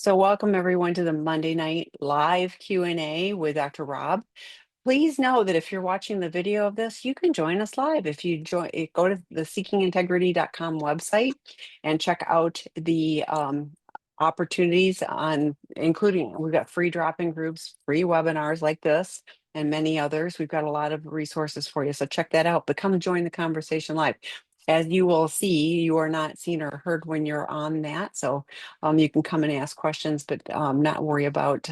So welcome everyone to the Monday night live Q&A with Dr. Rob. Please know that if you're watching the video of this, you can join us live. If you go to the seekingintegrity.com website and check out the opportunities on, including we've got free drop-in groups, free webinars like this, and many others. We've got a lot of resources for you. So check that out, but come join the conversation live. As you will see, you are not seen or heard when you're on that. So you can come and ask questions, but not worry about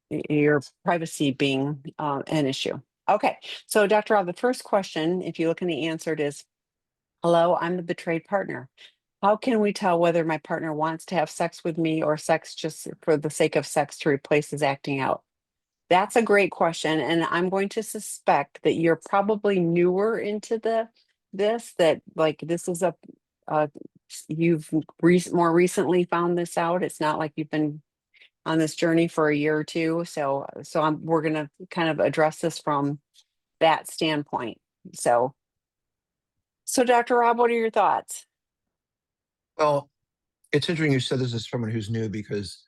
your privacy being an issue. Okay, so Dr. Rob, the first question, if you look in the answer, it is, hello, I'm the betrayed partner. How can we tell whether my partner wants to have sex with me or sex just for the sake of sex to replace his acting out? That's a great question. And I'm going to suspect that you're probably newer into that like this is you've more recently found this out. It's not like you've been on this journey for a year or two. So we're going to kind of address this from that standpoint. So Dr. Rob, what are your thoughts? Well, it's interesting you said this as someone who's new because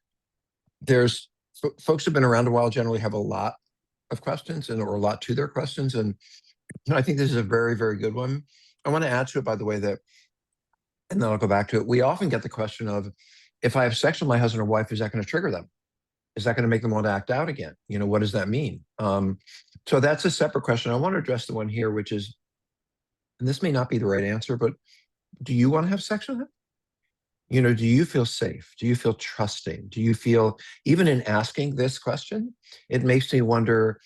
there's folks who've been around a while generally have a lot of questions or a lot to their questions. And I think this is a very, very good one. I want to add to it, by the way, that, and then I'll go back to it. We often get the question of, if I have sex with my husband or wife, is that going to trigger them? Is that going to make them want to act out again? What does that mean? So that's a separate question. I want to address the one here, which is, and this may not be the right answer, but do you want to have sex with him? Do you feel safe? Do you feel trusting? Do you feel, even in asking this question, it makes me wonder,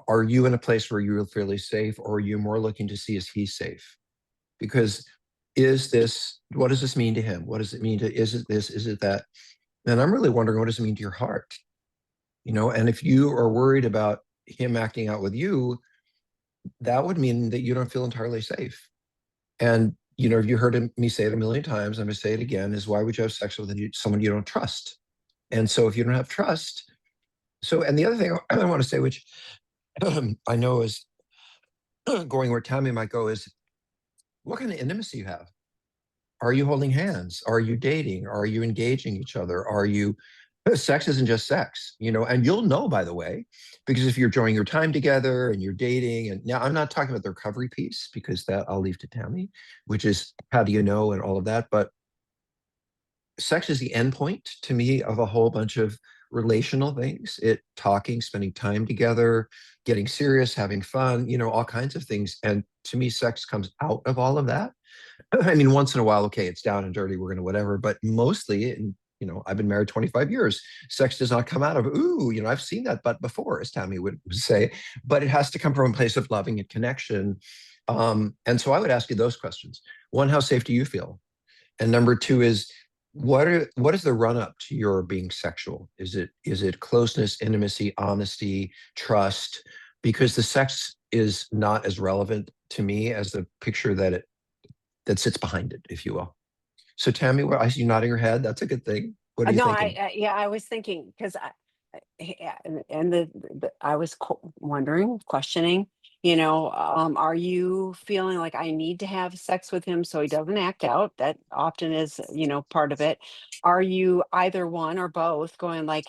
are you in a place where you're fairly safe, or are you more looking to see, is he safe? Because what does this mean to him? What does it mean is it this, is it that? And I'm really wondering, what does it mean to your heart? And if you are worried about him acting out with you, that would mean that you don't feel entirely safe. And you heard me say it a million times, I'm going to say it again, is why would you have sex with someone you don't trust? And so if you don't have trust, and the other thing I want to say, which I know is going where Tammy might go, is what kind of intimacy you have. Are you holding hands? Are you dating? Are you engaging each other? Sex isn't just sex, and you'll know, by the way, because if you're enjoying your time together and you're dating, and now I'm not talking about the recovery piece, because that I'll leave to Tammy, which is how do you know and all of that. But sex is the end point to me of a whole bunch of relational things. Talking, spending time together, getting serious, having fun, all kinds of things. And to me, sex comes out of all of that. I mean, once in a while, okay, it's down and dirty, we're going to whatever, but mostly, and I've been married 25 years. Sex does not come out of, ooh, I've seen that butt before, as Tammy would say, but it has to come from a place of loving and connection. And so I would ask you those questions. One, how safe do you feel? And number two is, what is the run up to your being sexual? Is it closeness, intimacy, honesty, trust? Because the sex is not as relevant to me as the picture that sits behind it, if you will. So Tammy, I see you nodding your head. That's a good thing. What are you thinking? I was thinking, because I was wondering, questioning, are you feeling like I need to have sex with him so he doesn't act out? That often is, part of it. Are you either one or both going like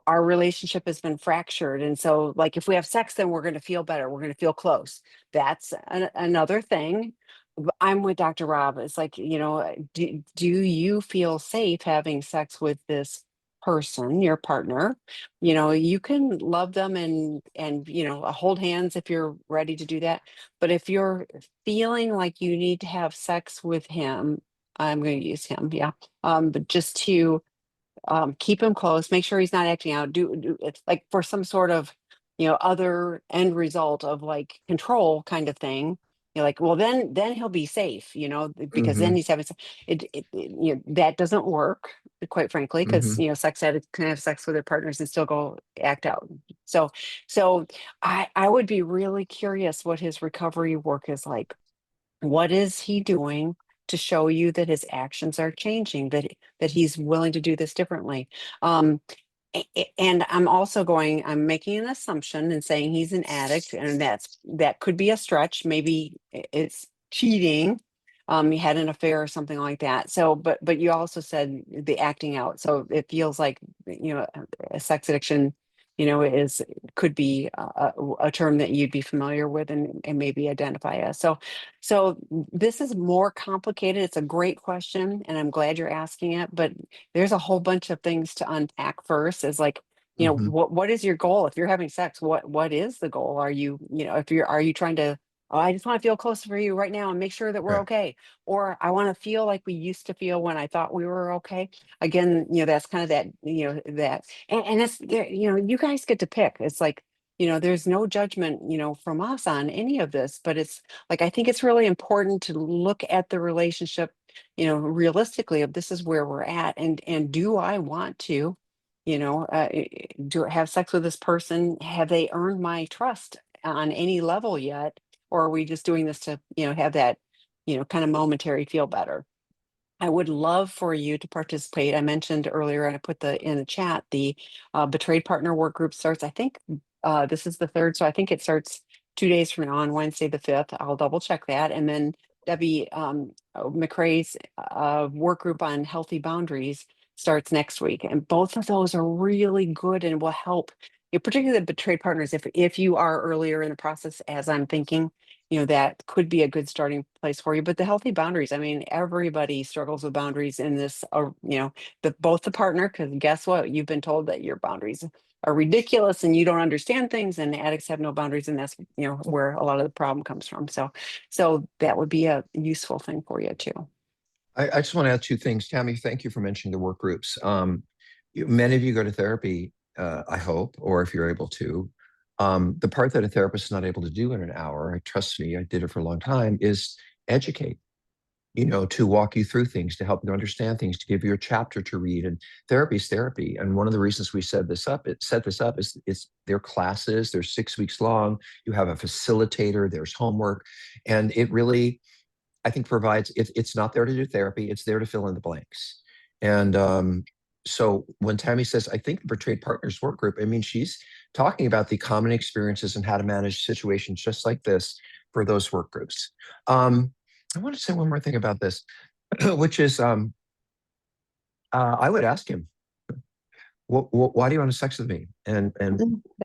our relationship has been fractured, and so like if we have sex, then we're going to feel better, we're going to feel close? That's another thing. I'm with Dr. Rob. It's like, do you feel safe having sex with this person, your partner? You can love them and hold hands if you're ready to do that. But if you're feeling like you need to have sex with him, I'm going to use him, yeah. But just to keep him close, make sure he's not acting out, do it's like for some sort of other end result of like control kind of thing. You're like, well, then he'll be safe, because then Mm-hmm. he's having that doesn't work, quite frankly, because Mm-hmm. sex addicts can have sex with their partners and still go act out. So I would be really curious what his recovery work is like. What is he doing to show you that his actions are changing, that he's willing to do this differently? And I'm making an assumption and saying he's an addict, and that could be a stretch. Maybe it's cheating. you had an affair or something like that. So, but you also said the acting out. So it feels like, a sex addiction, is could be a term that you'd be familiar with and maybe identify as. So this is more complicated. It's a great question, and I'm glad you're asking it. But there's a whole bunch of things to unpack first. Is like, Hmm. what is your goal? If you're having sex, what is the goal? Are you, if you're, are you trying to, oh, I just want to feel close for you right now and make sure that we're Right. okay. Or I want to feel like we used to feel when I thought we were okay. Again, that's kind of that, that, and it's there, you guys get to pick. It's like, there's no judgment, from us on any of this, but it's like, I think it's really important to look at the relationship, realistically, if this is where we're at, and do I want to, do I have sex with this person? Have they earned my trust on any level yet? Or are we just doing this to, have that, kind of momentary feel better? I would love for you to participate. I mentioned earlier, and I put the in the chat, the betrayed partner work group starts. I think this is the third, so I think it starts 2 days from now on Wednesday the 5th. I'll double check that, and then Debbie McCrae's work group on healthy boundaries starts next week, and both of those are really good and will help. Particularly the betrayed partners, if you are earlier in the process, as I'm thinking, that could be a good starting place for you. But the healthy boundaries, I mean, everybody struggles with boundaries in this, both the partner, because guess what? You've been told that your boundaries are ridiculous and you don't understand things, and addicts have no boundaries, and that's, where a lot of the problem comes from. So that would be a useful thing for you too. I just want to add two things. Tammy, thank you for mentioning the work groups. Many of you go to therapy, I hope, or if you're able to. The part that a therapist is not able to do in an hour, trust me, I did it for a long time, is educate, to walk you through things, to help you understand things, to give you a chapter to read. And therapy is therapy. And one of the reasons we set this up is their classes, they're 6 weeks long. You have a facilitator, there's homework, and it really, I think, provides, it's not there to do therapy, it's there to fill in the blanks. And so when Tammy says, I think the betrayed partners work group, I mean, she's talking about the common experiences and how to manage situations just like this for those work groups. I want to say one more thing about this, which is I would ask him, why do you want to sex with me? And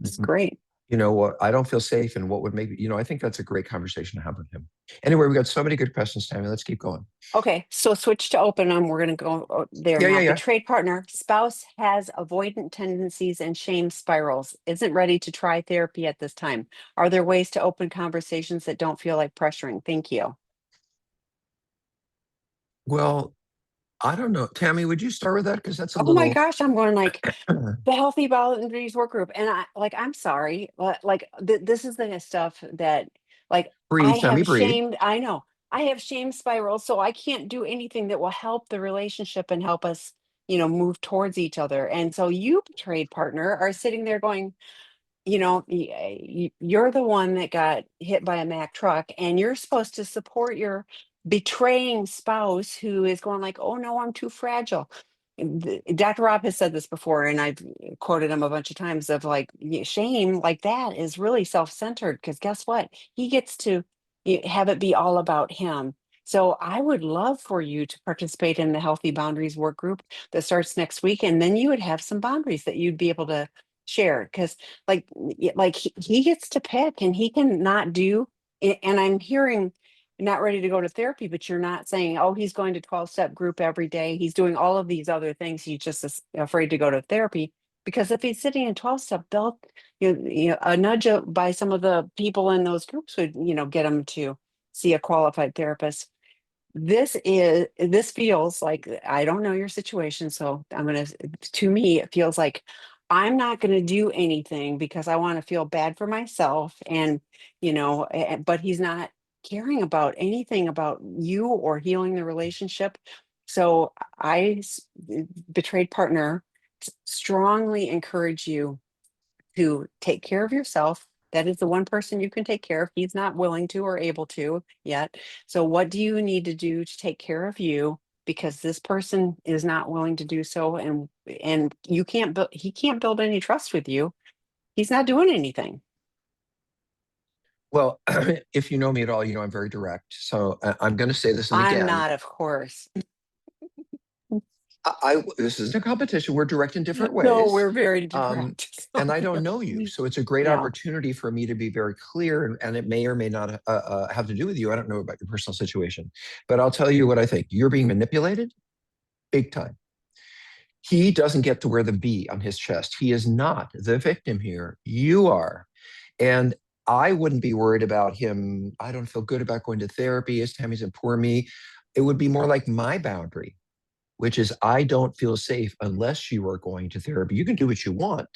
That's great. what, I don't feel safe, and what would make, I think that's a great conversation to have with him. Anyway, we got so many good questions, Tammy. Let's keep going. Okay, so switch to open them. We're going to go there Yeah, now. yeah, yeah. Betrayed partner, spouse has avoidant tendencies and shame spirals, isn't ready to try therapy at this time. Are there ways to open conversations that don't feel like pressuring? Thank you. Well, I don't know. Tammy, would you start with that? Because that's a Oh my little gosh, I'm going like the healthy boundaries work group. And I'm sorry, but like this is the stuff that like I breathe, Tammy, have breathe. shamed, I know I have shame spirals, so I can't do anything that will help the relationship and help us, move towards each other. And so you, betrayed partner, are sitting there going, you're the one that got hit by a Mack truck, and you're supposed to support your betraying spouse who is going like, oh no, I'm too fragile. Dr. Rob has said this before, and I've quoted him a bunch of times of like, shame like that is really self-centered, because guess what? He gets to have it be all about him. So I would love for you to participate in the Healthy Boundaries work group that starts next week, and then you would have some boundaries that you'd be able to share, because like he gets to pick, and he can not do, and I'm hearing not ready to go to therapy, but you're not saying, oh, he's going to 12-step group every day, he's doing all of these other things, he's just afraid to go to therapy. Because if he's sitting in 12-step, they'll, a nudge by some of the people in those groups would, get him to see a qualified therapist. This feels like, I don't know your situation, so to me it feels like I'm not going to do anything because I want to feel bad for myself, and but he's not caring about anything about you or healing the relationship. So betrayed partner, strongly encourage you to take care of yourself. That is the one person you can take care of. He's not willing to or able to yet. So what do you need to do to take care of you? Because this person is not willing to do so, and you can't he can't build any trust with you. He's not doing anything. Well, if you know me at all, you know I'm very direct. So I'm going to say this, and I'm again, not, of course. this isn't a competition. We're direct in different No, ways. we're very Um, direct. and So, I don't yeah. know you. So it's a great Yeah. opportunity for me to be very clear, and it may or may not have to do with you. I don't know about your personal situation, but I'll tell you what I think. You're being manipulated big time. He doesn't get to wear the B on his chest. He is not the victim here. You are. And I wouldn't be worried about him. I don't feel good about going to therapy. His Tammy's a poor me. It would be more like my boundary, which is I don't feel safe unless you are going to therapy. You can do what you want,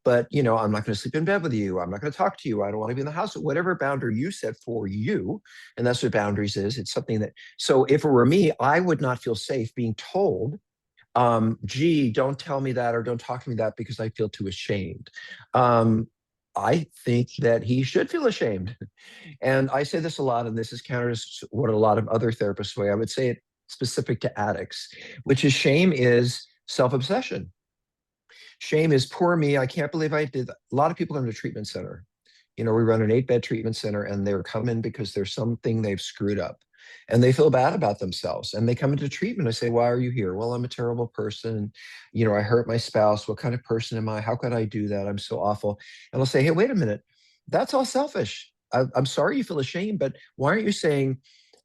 but I'm not going to sleep in bed with you. I'm not going to talk to you. I don't want to be in the house. Whatever boundary you set for you, and that's what boundaries is. It's something that. So if it were me, I would not feel safe being told, gee, don't tell me that or don't talk to me that because I feel too ashamed. Um, I think that he should feel ashamed. And I say this a lot, and this is counter to what a lot of other therapists say. I would say it specific to addicts, which is shame is self-obsession. Shame is poor me. I can't believe I did that. A lot of people come to treatment center. We run an 8-bed treatment center, and they're coming because there's something they've screwed up. And they feel bad about themselves. And they come into treatment. I say, why are you here? Well, I'm a terrible person. I hurt my spouse. What kind of person am I? How could I do that? I'm so awful. And I'll say, hey, wait a minute. That's all selfish. I'm sorry you feel ashamed, but why aren't you saying,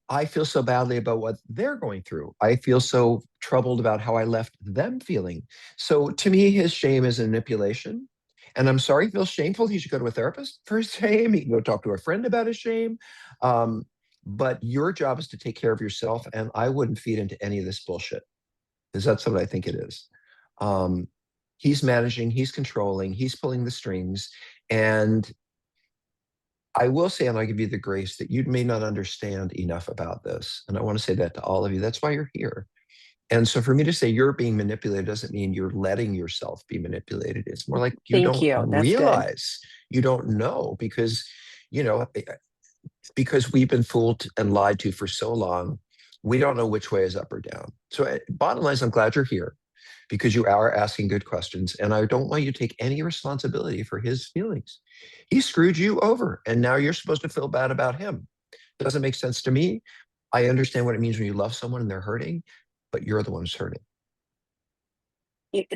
I feel so badly about what they're going through. I feel so troubled about how I left them feeling. So to me, his shame is a manipulation. And I'm sorry he feels shameful. He should go to a therapist for his shame. He can go talk to a friend about his shame. Um, but your job is to take care of yourself. And I wouldn't feed into any of this bullshit because that's what I think it is. Um, he's managing, he's controlling, he's pulling the strings. And I will say, and I give you the grace that you may not understand enough about this. And I want to say that to all of you. That's why you're here. And so for me to say you're being manipulated doesn't mean you're letting yourself be manipulated. It's more like you Thank don't you. That's good. realize, you don't know you know, because we've been fooled and lied to for so long, we don't know which way is up or down. So bottom line is I'm glad you're here because you are asking good questions. And I don't want you to take any responsibility for his feelings. He screwed you over, and now you're supposed to feel bad about him. It doesn't make sense to me. I understand what it means when you love someone and they're hurting, but you're the one who's hurting.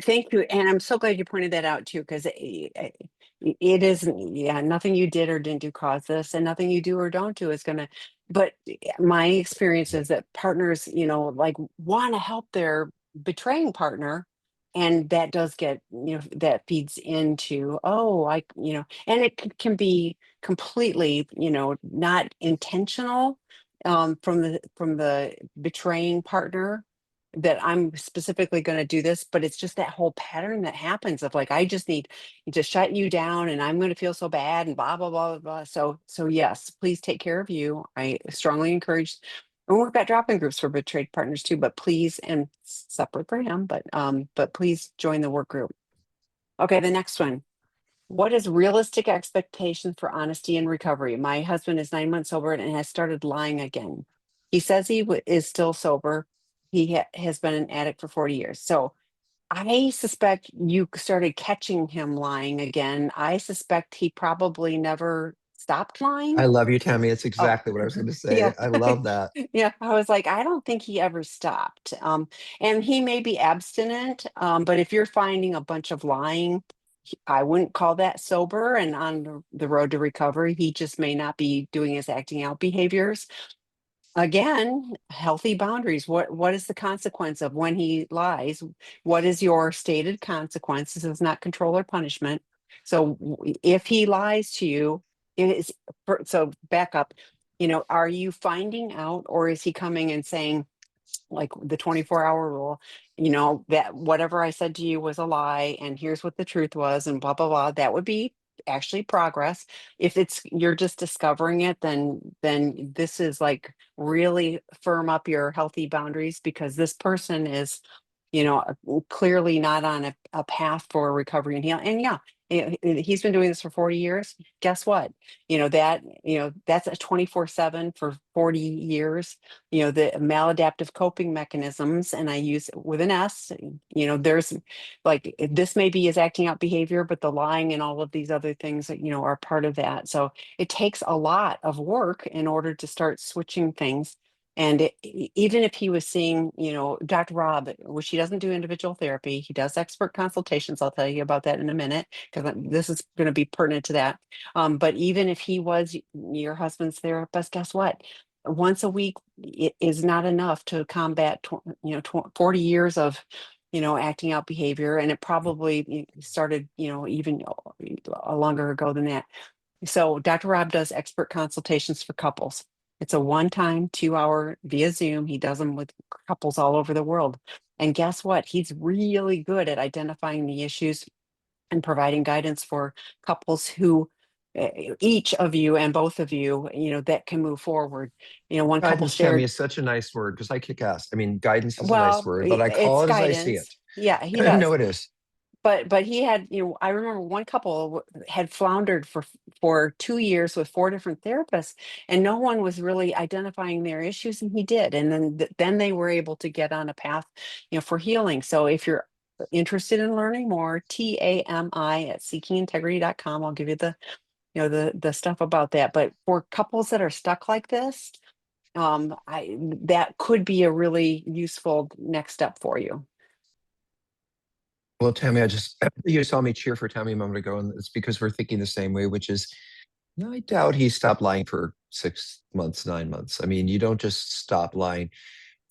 Thank you. And I'm so glad you pointed that out too, because it isn't, yeah, nothing you did or didn't do caused this, and nothing you do or don't do is gonna, but my experience is that partners, like want to help their betraying partner. And that does get, that feeds into, oh, and it can be completely, not intentional, from the betraying partner, that I'm specifically going to do this, but it's just that whole pattern that happens of like, I just need to shut you down and I'm going to feel so bad and blah, blah, blah, blah, blah. So yes, please take care of you. I strongly encourage, and we've got drop-in groups for betrayed partners too, but please, and separate for him, but please join the work group. Okay, the next one. What is realistic expectations for honesty and recovery? My husband is 9 months sober and has started lying again. He says he is still sober. He has been an addict for 40 years. So I suspect you started catching him lying again. I suspect he probably never stopped I lying. love you, Tammy. It's Oh, exactly what I was going to yeah. say. I love that. Yeah, I was like, I don't think he ever stopped. And he may be abstinent, but if you're finding a bunch of lying, I wouldn't call that sober and on the road to recovery. He just may not be doing his acting out behaviors. Again, healthy boundaries. What is the consequence of when he lies? What is your stated consequence? This is not control or punishment. So if he lies to you, it is, so back up, are you finding out, or is he coming and saying, like the 24-hour rule, that whatever I said to you was a lie and here's what the truth was and blah, blah, blah. That would be actually progress. If it's you're just discovering it, then this is like really firm up your healthy boundaries, because this person is clearly not on a path for recovery and healing. And yeah, he's been doing this for 40 years. Guess what? That's a 24/7 for 40 years. The maladaptive coping mechanisms, and I use it with an S, there's like this maybe is acting out behavior, but the lying and all of these other things that, are part of that. So it takes a lot of work in order to start switching things. And even if he was seeing, Dr. Rob, which he doesn't do individual therapy, he does expert consultations. I'll tell you about that in a minute because this is going to be pertinent to that. But even if he was your husband's therapist, guess what? Once a week it is not enough to combat, 40 years of, acting out behavior. And it probably started, even longer ago than that. So Dr. Rob does expert consultations for couples. It's a one-time 2-hour via Zoom. He does them with couples all over the world. And guess what? He's really good at identifying the issues and providing guidance for couples who, each of you and both of you, that can move forward. One couple Guidance, Tammy, shared, is such a nice word because I kick ass. I mean, guidance is a nice well, word, but I call it's it as I see it. guidance. Yeah, he No, does. it is. But he had, I remember one couple had floundered for 2 years with 4 different therapists, and no one was really identifying their issues, and he did. And then they were able to get on a path, for healing. So if you're interested in learning more, TAMI at seekingintegrity.com. I'll give you the stuff about that. But for couples that are stuck like this, I that could be a really useful next step for you. Well, Tammy, you saw me cheer for Tammy a moment ago, and it's because we're thinking the same way, which is, no, I doubt he stopped lying for 6 months, 9 months. I mean, you don't just stop lying.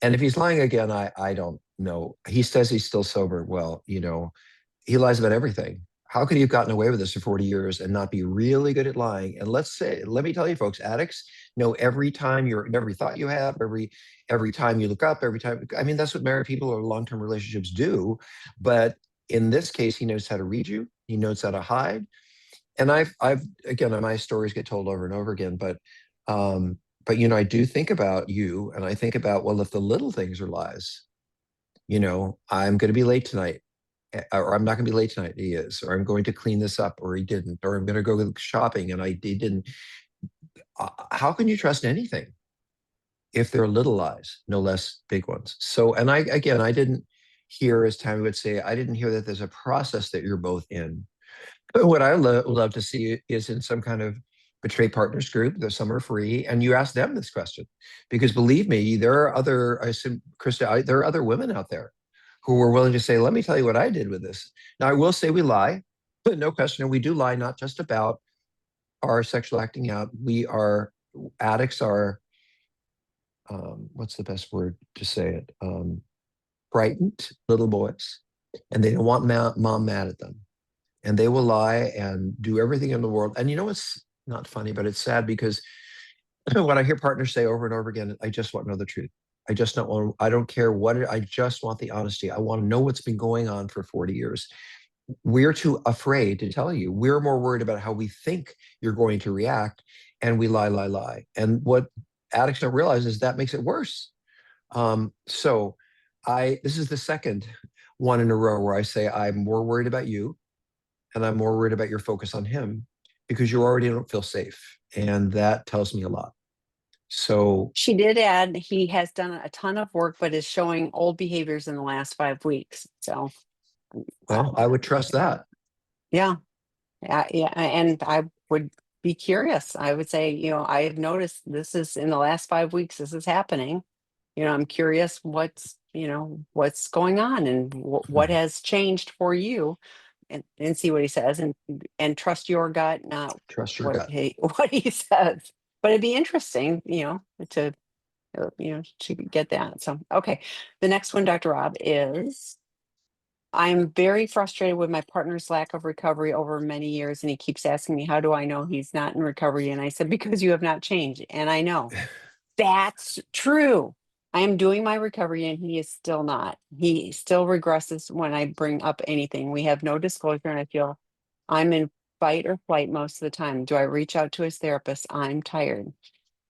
And if he's lying again, I don't know. He says he's still sober. Well, he lies about everything. How could he have gotten away with this for 40 years and not be really good at lying? And let me tell you, folks, addicts know every thought you have, every time you look up, every time. I mean, that's what married people or long-term relationships do. But in this case, he knows how to read you. He knows how to hide. And I've again, my stories get told over and over again, but I do think about you, and I think about, well, if the little things are lies, I'm going to be late tonight, or I'm not going to be late tonight. He is, or I'm going to clean this up, or he didn't, or I'm going to go shopping and he didn't. How can you trust anything if they're little lies, no less big ones? So, and I didn't hear, as Tammy would say, I didn't hear that there's a process that you're both in. But what I love to see is in some kind of betray partners group. There's some are free, and you ask them this question, because believe me, there are other. I assume, Krista, there are other women out there who are willing to say, "Let me tell you what I did with this." Now, I will say we lie, but no question, and we do lie not just about our sexual acting out. We are addicts. Are what's the best word to say it? Frightened little boys, and they don't want mom mad at them, and they will lie and do everything in the world. And it's not funny, but it's sad because when I hear partners say over and over again, I just want to know the truth. I don't care I just want the honesty. I want to know what's been going on for 40 years. We're too afraid to tell you. We're more worried about how we think you're going to react. And we lie, lie, lie. And what addicts don't realize is that makes it worse. So this is the second one in a row where I say I'm more worried about you, and I'm more worried about your focus on him because you already don't feel safe. And that tells me a lot. So, She did add he has done a ton of work, but is showing old behaviors in the last 5 weeks. So, well, I would trust that. yeah, yeah, and I would be curious. I would say, I have noticed this is in the last 5 weeks. This is happening. I'm curious what's going on and what has changed for you, and see what he says, and trust your gut, not Trust your what gut. he what he says. But it'd be interesting, to get that. So, okay. The next one, Dr. Rob, is I'm very frustrated with my partner's lack of recovery over many years. And he keeps asking me, how do I know he's not in recovery? And I said, because you have not changed. And I know that's true. I am doing my recovery and he is still not. He still regresses when I bring up anything. We have no disclosure, and I feel I'm in fight or flight most of the time. Do I reach out to his therapist? I'm tired.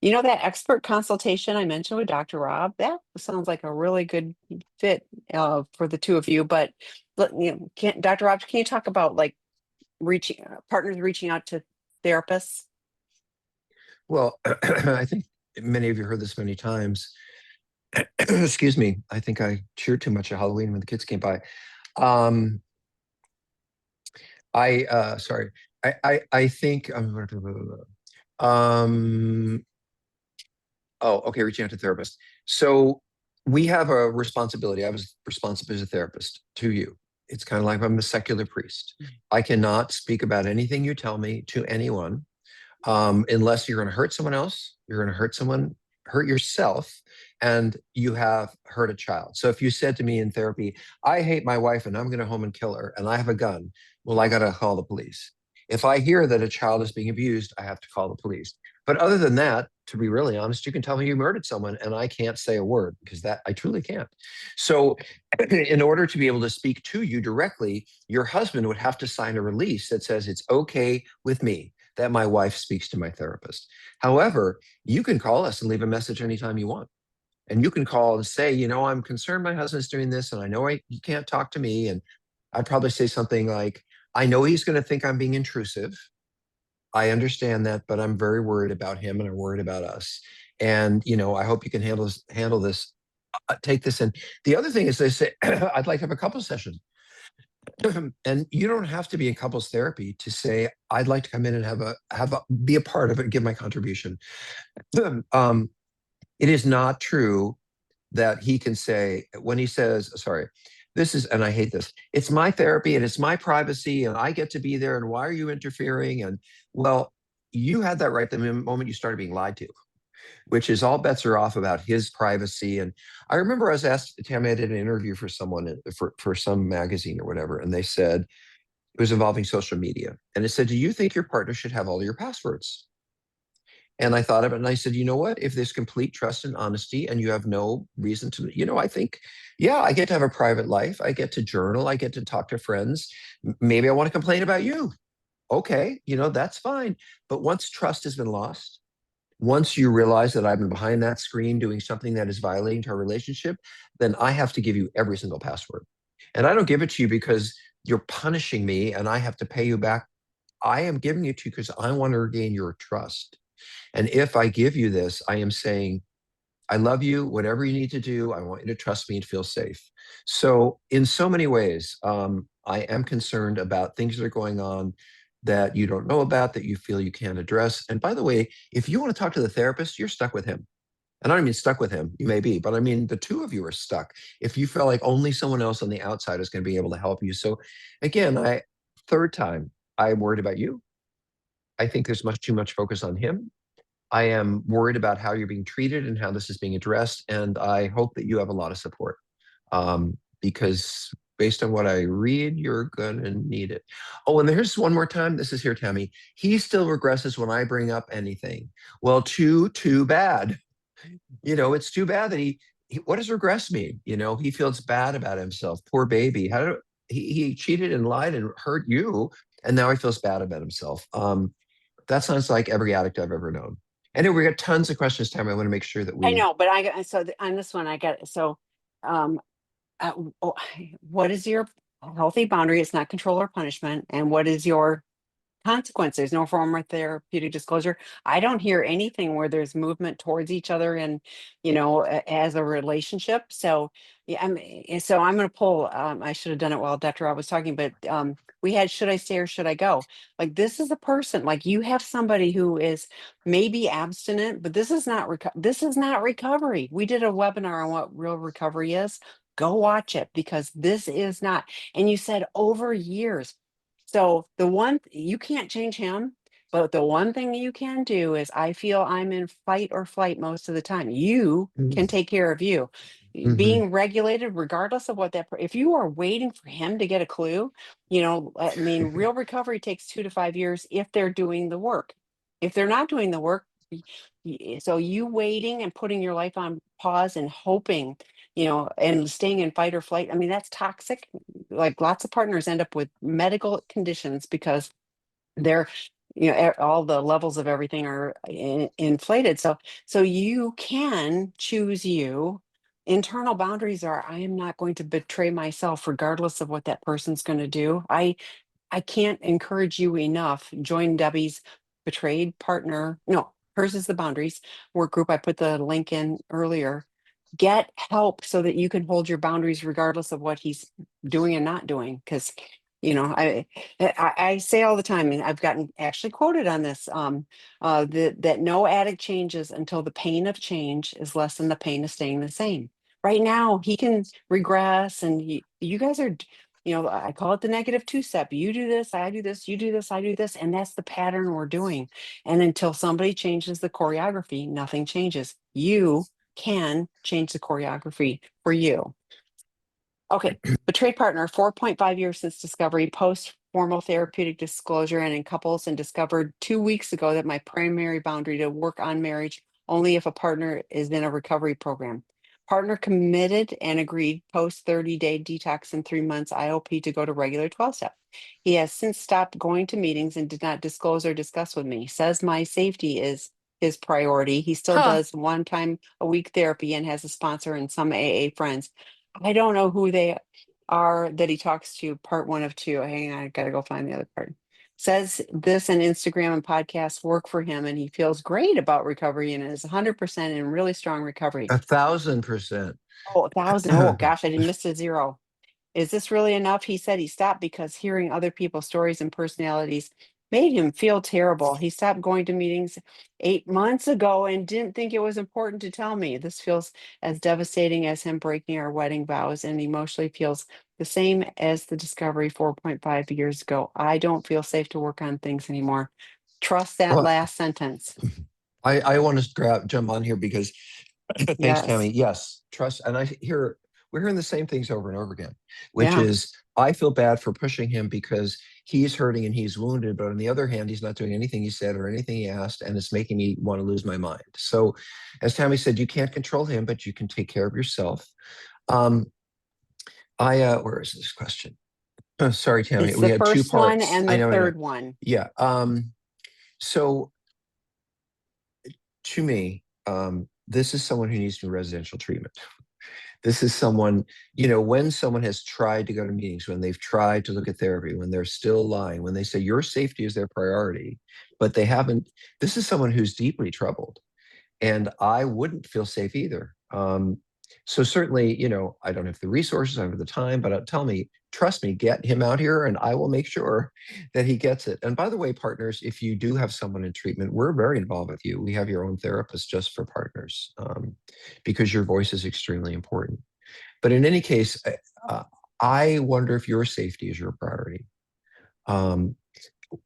You know, that expert consultation I mentioned with Dr. Rob, that sounds like a really good fit for the two of you. But Dr. Rob, can you talk about like reaching partners reaching out to therapists? Well, I think many of you heard this many times. Excuse me. I think I cheered too much at Halloween when the kids came by. Um, sorry. I think um oh, okay, reaching out to therapist. So we have a responsibility. I was responsible as a therapist to you. It's kind of like I'm a secular priest. I cannot speak about anything you tell me to anyone unless you're going to hurt someone else, you're going to hurt someone, hurt yourself, and you have hurt a child. So if you said to me in therapy, I hate my wife and I'm going to home and kill her, and I have a gun, well, I got to call the police. If I hear that a child is being abused, I have to call the police. But other than that, to be really honest, you can tell me you murdered someone and I can't say a word because that I truly can't. So, in order to be able to speak to you directly, your husband would have to sign a release that says it's okay with me that my wife speaks to my therapist. However, you can call us and leave a message anytime you want. And you can call and say, I'm concerned my husband's doing this and I know you can't talk to me. And I'd probably say something like, I know he's going to think I'm being intrusive. I understand that, but I'm very worried about him and I'm worried about us. And, I hope you can handle this, take this in. The other thing is they say, I'd like to have a couple session. And you don't have to be in couples therapy to say, I'd like to come in and be a part of it, give my contribution. um, it is not true that he can say when he says, sorry, this is, and I hate this, it's my therapy and it's my privacy and I get to be there. And why are you interfering? And well, you had that right the moment you started being lied to, which is all bets are off about his privacy. And I remember I was asked, Tammy, I did an interview for someone for some magazine or whatever, and they said it was involving social media. And it said, do you think your partner should have all your passwords? And I thought of it and I said, you know what? If there's complete trust and honesty and you have no reason to, I think, yeah, I get to have a private life. I get to journal. I get to talk to friends. Maybe I want to complain about you. Okay, that's fine. But once trust has been lost, once you realize that I've been behind that screen doing something that is violating our relationship, then I have to give you every single password. And I don't give it to you because you're punishing me and I have to pay you back. I am giving it to you because I want to regain your trust. And if I give you this, I am saying, I love you, whatever you need to do. I want you to trust me and feel safe. So, in so many ways, I am concerned about things that are going on that you don't know about, that you feel you can't address. And by the way, if you want to talk to the therapist, you're stuck with him. And I don't mean stuck with him, you may be, but I mean the two of you are stuck. If you feel like only someone else on the outside is going to be able to help you. So, again, third time, I'm worried about you. I think there's much too much focus on him. I am worried about how you're being treated and how this is being addressed. And I hope that you have a lot of support because based on what I read, you're going to need it. Oh, and there's one more time. This is here, Tammy. He still regresses when I bring up anything. Well, too bad. It's too bad that what does regress mean? He feels bad about himself. Poor baby. He cheated and lied and hurt you. And now he feels bad about himself. That sounds like every addict I've ever known. Anyway, we got tons of questions, Tammy. I want to make sure that I we. know, but on this one I got um uh, oh, what is your healthy boundary? It's not control or punishment. And what is your consequence? There's no form of therapeutic disclosure. I don't hear anything where there's movement towards each other and, as a relationship. So yeah, I'm going to pull, I should have done it while Dr. Rob was talking, but we had, should I stay or should I go? Like, this is a person, like you have somebody who is maybe abstinent, but this is not recovery. We did a webinar on what real recovery is. Go watch it because this is not, and you said over years. So you can't change him, but the one thing you can do is I feel I'm in fight or flight most of the time. You can take care of you. Mm-hmm. Being regulated, regardless of if you are waiting for him to get a clue, I mean, real recovery takes 2 to 5 years if they're doing the work. If they're not doing the work, so you waiting and putting your life on pause and hoping, and staying in fight or flight. I mean, that's toxic. Like lots of partners end up with medical conditions because they're all the levels of everything are inflated. So you can choose you. Internal boundaries are, I am not going to betray myself regardless of what that person's going to do. I can't encourage you enough. Join Debbie's betrayed partner. No, hers is the boundaries work group. I put the link in earlier. Get help so that you can hold your boundaries regardless of what he's doing and not doing. Because, I say all the time, and I've gotten actually quoted on this, that no addict changes until the pain of change is less than the pain of staying the same. Right now, he can regress, and you guys are, I call it the negative two step. You do this, I do this, you do this, I do this. And that's the pattern we're doing. And until somebody changes the choreography, nothing changes. You can change the choreography for you. Okay, betrayed partner, 4.5 years since discovery, post formal therapeutic disclosure and in couples, and discovered 2 weeks ago that my primary boundary to work on marriage only if a partner is in a recovery program. Partner committed and agreed post 30-day detox in 3 months IOP to go to regular 12-step. He has since stopped going to meetings and did not disclose or discuss with me. Says my safety is his priority. He still Huh. does 1 time a week therapy and has a sponsor and some AA friends. I don't know who they are that he talks to. Part one of two. Hang on, I gotta go find the other part. Says this and Instagram and podcasts work for him, and he feels great about recovery and is 100% in really strong recovery. 1,000%. Oh, 1,000. Oh gosh, I didn't miss a zero. Is this really enough? He said he stopped because hearing other people's stories and personalities made him feel terrible. He stopped going to meetings 8 months ago and didn't think it was important to tell me. This feels as devastating as him breaking our wedding vows and emotionally feels the same as the discovery 4.5 years ago. I don't feel safe to work on things anymore. Trust that Well, last sentence. I want to jump on here because thanks, Yes. Tammy. Yes, trust. And we're hearing the same things over and over again, which Yeah. is I feel bad for pushing him because he's hurting and he's wounded. But on the other hand, he's not doing anything he said or anything he asked. And it's making me want to lose my mind. So, as Tammy said, you can't control him, but you can take care of yourself. Um, where is this question? Oh, sorry, Tammy. It's We the had two first one parts. and I the know, I know. third one. Yeah. So to me, this is someone who needs new residential treatment. This is someone, when someone has tried to go to meetings, when they've tried to look at therapy, when they're still lying, when they say your safety is their priority, but they haven't, this is someone who's deeply troubled. And I wouldn't feel safe either. So certainly, I don't have the resources, I don't have the time, but tell me, trust me, get him out here and I will make sure that he gets it. And by the way, partners, if you do have someone in treatment, we're very involved with you. We have your own therapist just for partners, because your voice is extremely important. But in any case, uh, I wonder if your safety is your priority. Um,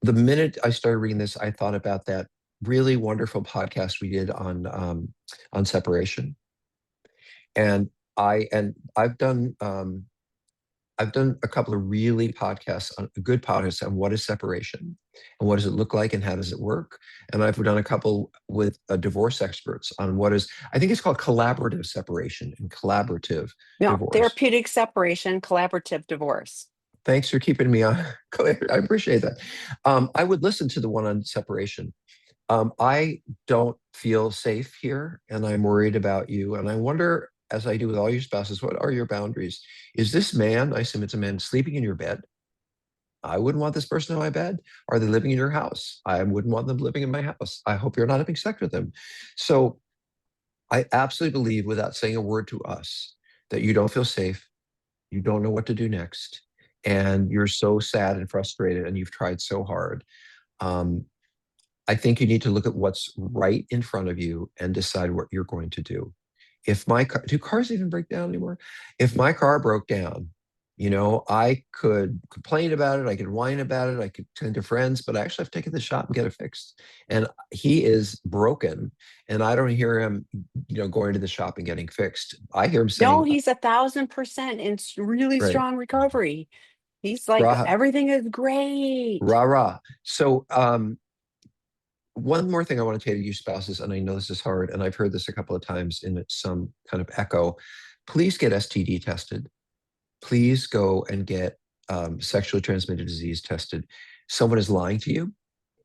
the minute I started reading this, I thought about that really wonderful podcast we did on separation. And I've done a couple of really podcasts on good podcasts on what is separation and what does it look like and how does it work. And I've done a couple with divorce experts on what is, I think it's called collaborative separation and collaborative No, divorce. therapeutic separation, collaborative divorce. Thanks for keeping me on. I appreciate that. I would listen to the one on separation. I don't feel safe here, and I'm worried about you. And I wonder, as I do with all your spouses, what are your boundaries? Is this man, I assume it's a man, sleeping in your bed? I wouldn't want this person in my bed. Are they living in your house? I wouldn't want them living in my house. I hope you're not having sex with them. So I absolutely believe, without saying a word to us, that you don't feel safe. You don't know what to do next. And you're so sad and frustrated, and you've tried so hard. Um, I think you need to look at what's right in front of you and decide what you're going to do. If my car, do cars even break down anymore? If my car broke down, I could complain about it. I could whine about it. I could tend to friends, but I actually have to take it to the shop and get it fixed. And he is broken. And I don't hear him, going to the shop and getting fixed. I hear him No, saying, he's 1,000% in really right, strong recovery. He's like, rah, everything is great. rah, rah. So, one more thing I want to tell you spouses, and I know this is hard, and I've heard this a couple of times in some kind of echo. Please get STD tested. Please go and get sexually transmitted disease tested. Someone is lying to you.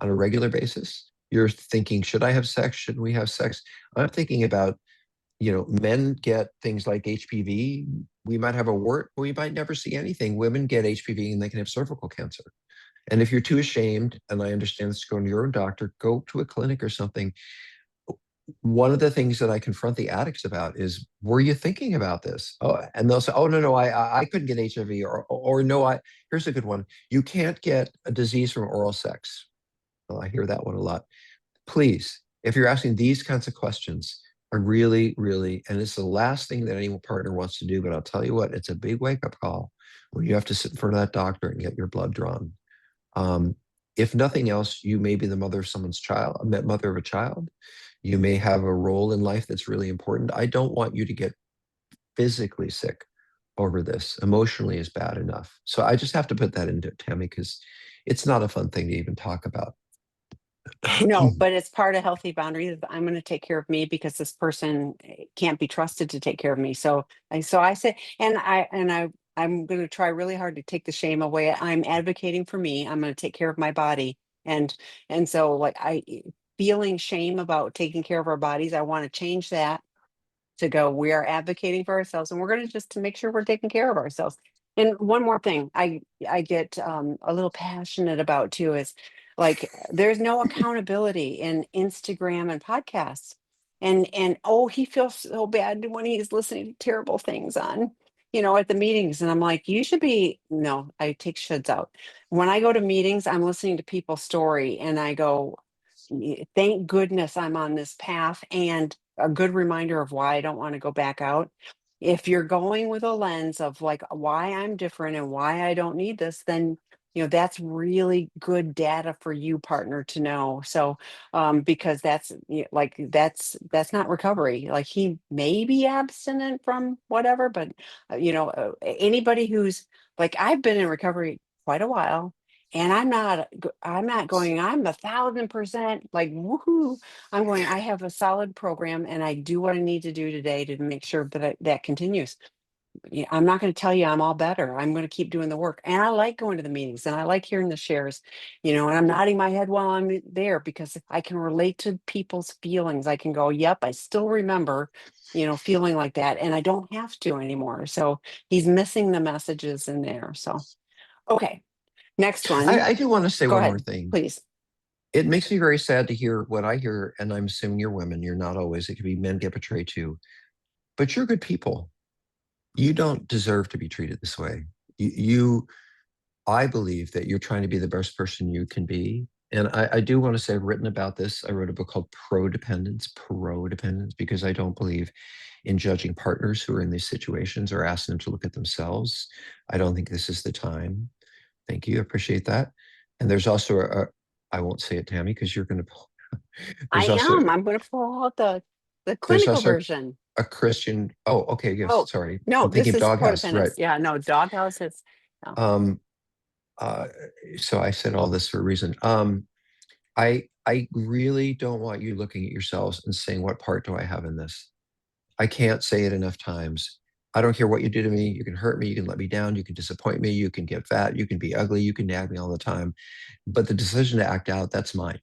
on a regular basis. You're thinking, should I have sex? Shouldn't we have sex? I'm thinking about, men get things like HPV. We might have a wart, we might never see anything. Women get HPV and they can have cervical cancer. And if you're too ashamed, and I understand this, go to your own doctor, go to a clinic or something. One of the things that I confront the addicts about is, were you thinking about this? Oh, and they'll say, oh, no, no, I couldn't get HIV, or no, here's a good one. You can't get a disease from oral sex. Well, I hear that one a lot. Please, if you're asking these kinds of questions, I really, really, and it's the last thing that any partner wants to do, but I'll tell you what, it's a big wake up call when you have to sit in front of that doctor and get your blood drawn. Um, if nothing else, you may be the mother of someone's child, mother of a child. You may have a role in life that's really important. I don't want you to get physically sick over this. Emotionally is bad enough. So I just have to put that into it, Tammy, because it's not a fun thing to even talk about. No, but it's part of healthy boundaries. I'm going to take care of me because this person can't be trusted to take care of me. So I say, I'm going to try really hard to take the shame away. I'm advocating for me. I'm going to take care of my body, and so like feeling shame about taking care of our bodies. I want to change that to go, we are advocating for ourselves, and we're going to just to make sure we're taking care of ourselves. And one more thing I get a little passionate about too is like there's no accountability in Instagram and podcasts. And oh, he feels so bad when he's listening to terrible things on, at the meetings. And I'm like, you should be, no, I take shoulds out. When I go to meetings, I'm listening to people's story and I go, thank goodness I'm on this path, and a good reminder of why I don't want to go back out. If you're going with a lens of like why I'm different and why I don't need this, then that's really good data for you, partner, to know. So because that's not recovery. Like he may be abstinent from whatever, but anybody who's like, I've been in recovery quite a while, and I'm not going, I'm 1,000% like woohoo. I'm going, I have a solid program and I do what I need to do today to make sure that continues. Yeah, I'm not going to tell you I'm all better. I'm going to keep doing the work. And I like going to the meetings and I like hearing the shares, and I'm nodding my head while I'm there because I can relate to people's feelings. I can go, yep, I still remember, feeling like that, and I don't have to anymore. So he's missing the messages in there. So, okay. Next I, one. I do want to say Go one more ahead, thing. please. It makes me very sad to hear what I hear, and I'm assuming you're women. You're not always. It could be men get betrayed too, but you're good people. You don't deserve to be treated this way. I believe that you're trying to be the best person you can be. And I do want to say I've written about this. I wrote a book called Pro Dependence, because I don't believe in judging partners who are in these situations or asking them to look at themselves. I don't think this is the time. Thank you. I appreciate that. And there's also I won't say it, Tammy, because you're going to, I there's also, am. I'm going to pull out the there's clinical also version. a Christian. Oh, okay. Yes. Oh, Sorry. no, I'm thinking this of is Doghouse. Right. codependence. Yeah, no, doghouse is. No. Um, uh, so I said all this for a reason. I really don't want you looking at yourselves and saying, what part do I have in this? I can't say it enough times. I don't care what you do to me. You can hurt me. You can let me down. You can disappoint me. You can get fat. You can be ugly. You can nag me all the time. But the decision to act out, that's mine.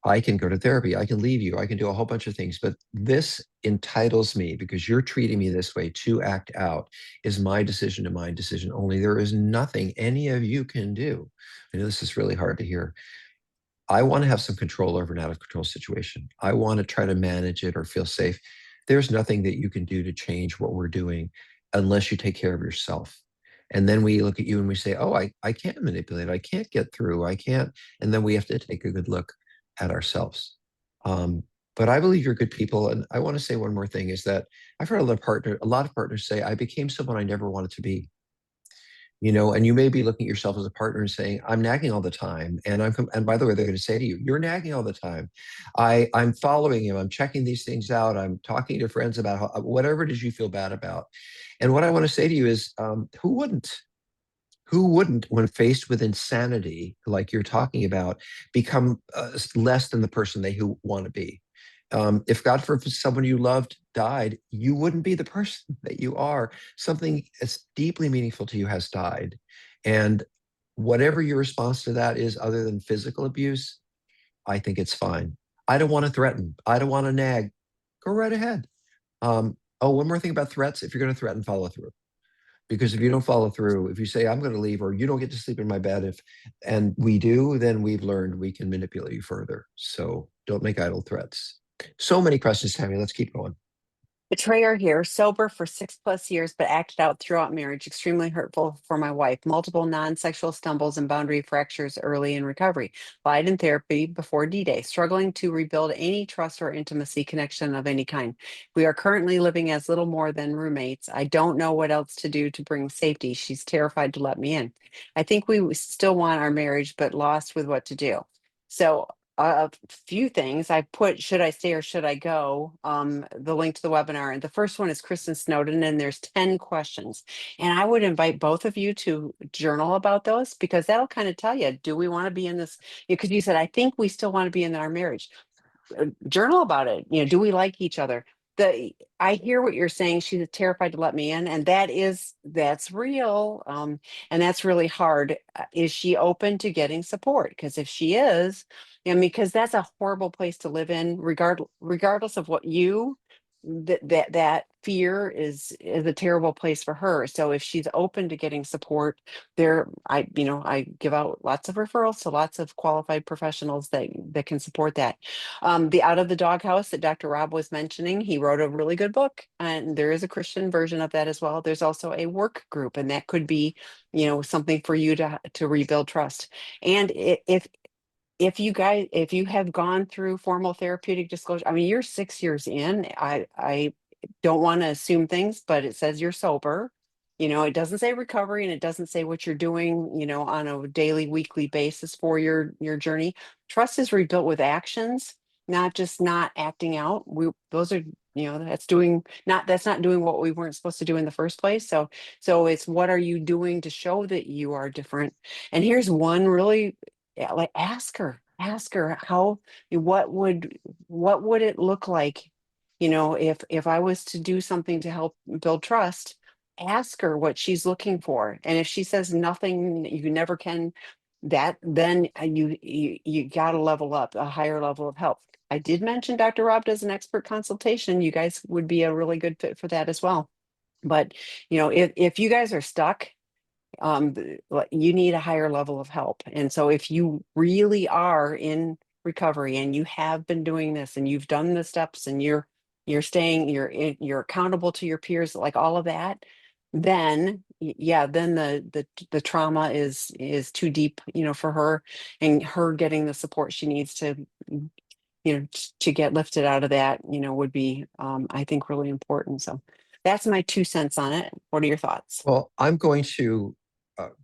I can go to therapy. I can leave you. I can do a whole bunch of things. But this entitles me, because you're treating me this way, to act out is my decision and my decision only. There is nothing any of you can do. I know this is really hard to hear. I want to have some control over an out of control situation. I want to try to manage it or feel safe. There's nothing that you can do to change what we're doing unless you take care of yourself. And then we look at you and we say, oh, I can't manipulate. I can't get through. I can't. And then we have to take a good look at ourselves. Um, but I believe you're good people. And I want to say one more thing is that I've heard a lot of partners say, I became someone I never wanted to be. And you may be looking at yourself as a partner and saying, I'm nagging all the time. And by the way, they're going to say to you, you're nagging all the time. I'm following him. I'm checking these things out. I'm talking to friends about whatever it is you feel bad about. And what I want to say to you is, who wouldn't? Who wouldn't, when faced with insanity, like you're talking about, become less than the person they who want to be? If God forbid someone you loved died, you wouldn't be the person that you are. Something as deeply meaningful to you has died. And whatever your response to that is, other than physical abuse, I think it's fine. I don't want to threaten. I don't want to nag. Go right ahead. Oh, one more thing about threats. If you're going to threaten, follow through. Because if you don't follow through, if you say, I'm going to leave, or you don't get to sleep in my bed, and we do, then we've learned we can manipulate you further. So don't make idle threats. So many questions, Tammy. Let's keep going. Betrayer here, sober for 6+ years, but acted out throughout marriage, extremely hurtful for my wife. Multiple non-sexual stumbles and boundary fractures early in recovery. Lied in therapy before D-Day, struggling to rebuild any trust or intimacy connection of any kind. We are currently living as little more than roommates. I don't know what else to do to bring safety. She's terrified to let me in. I think we still want our marriage, but lost with what to do. So a few things I put, should I stay or should I go? The link to the webinar. And the first one is Kristen Snowden, and there's 10 questions. And I would invite both of you to journal about those, because that'll kind of tell you, do we want to be in this? Because you said, I think we still want to be in our marriage. Journal about it. Do we like each other? I hear what you're saying. She's terrified to let me in, and that's real. And that's really hard. Is she open to getting support? Because if she is, I mean, because that's a horrible place to live in, regardless of what that fear is a terrible place for her. So if she's open to getting support, I give out lots of referrals to lots of qualified professionals that can support that. The Out of the Doghouse that Dr. Rob was mentioning, he wrote a really good book, and there is a Christian version of that as well. There's also a work group, and that could be, something for you to rebuild trust. And if you have gone through formal therapeutic disclosure, I mean, you're 6 years in. I don't want to assume things, but it says you're sober. It doesn't say recovery, and it doesn't say what you're doing, on a daily, weekly basis for your journey. Trust is rebuilt with actions, not just not acting out. Those are, that's not doing what we weren't supposed to do in the first place. So it's, what are you doing to show that you are different? And here's one really, yeah, like, ask her how, what would it look like, if I was to do something to help build trust. Ask her what she's looking for, and if she says nothing, you never can, then you got to level up, a higher level of help. I did mention Dr. Rob does an expert consultation. You guys would be a really good fit for that as well. But if you guys are stuck, you need a higher level of help. And so if you really are in recovery, and you have been doing this, and you've done the steps, and you're accountable to your peers, like all of that, then then the trauma is too deep, for her, and her getting the support she needs to get lifted out of that, would be, I think, really important. So that's my 2 cents on it. What are your thoughts? Well, I'm going to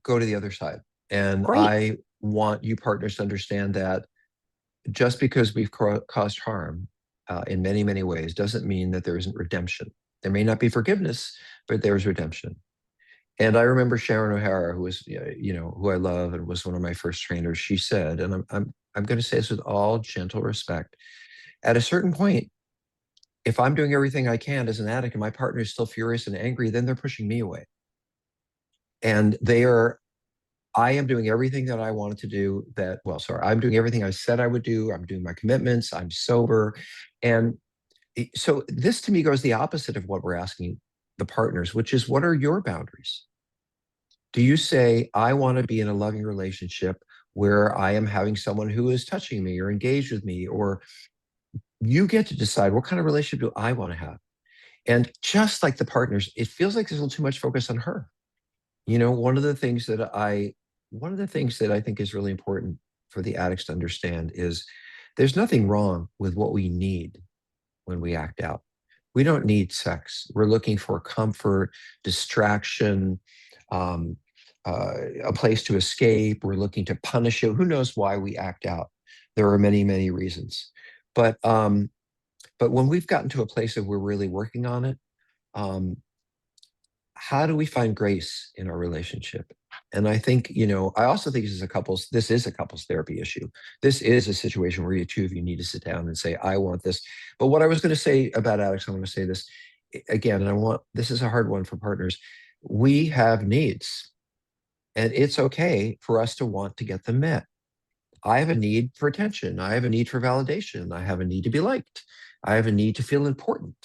go to the other side. And Great. I want you partners to understand that just because we've caused harm in many, many ways doesn't mean that there isn't redemption. There may not be forgiveness, but there's redemption. And I remember Sharon O'Hara, who was, who I love and was one of my first trainers. She said, and I'm going to say this with all gentle respect, at a certain point, if I'm doing everything I can as an addict and my partner is still furious and angry, then they're pushing me away. And I am doing everything that I wanted to do I'm doing everything I said I would do. I'm doing my commitments. I'm sober. And so this to me goes the opposite of what we're asking the partners, which is, what are your boundaries? Do you say, I want to be in a loving relationship where I am having someone who is touching me or engaged with me, or you get to decide, what kind of relationship do I want to have? And just like the partners, it feels like there's a little too much focus on her. One of the things that I think is really important for the addicts to understand is there's nothing wrong with what we need when we act out. We don't need sex. We're looking for comfort, distraction, um, a place to escape. We're looking to punish it. Who knows why we act out? There are many, many reasons. But when we've gotten to a place that we're really working on it, um, how do we find grace in our relationship? And I think, I also think this is a couples therapy issue. This is a situation where you two of you need to sit down and say, I want this. But what I was going to say about Alex, I'm going to say this again, and this is a hard one for partners. We have needs, and it's okay for us to want to get them met. I have a need for attention. I have a need for validation. I have a need to be liked. I have a need to feel important.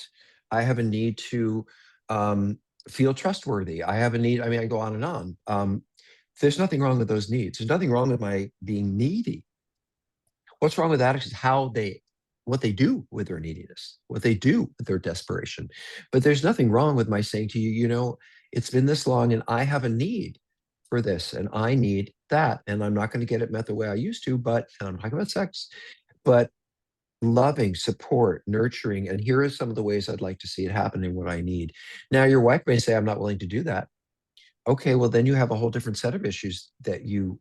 I have a need to um, feel trustworthy. I have a need. I mean, I go on and on. There's nothing wrong with those needs. There's nothing wrong with my being needy. What's wrong with addicts is what they do with their neediness, what they do with their desperation. But there's nothing wrong with my saying to you, it's been this long and I have a need for this and I need that. And I'm not going to get it met the way I used to, but and I'm talking about sex, but loving, support, nurturing. And here are some of the ways I'd like to see it happen and what I need. Now, your wife may say, I'm not willing to do that. Okay, well, then you have a whole different set of issues that you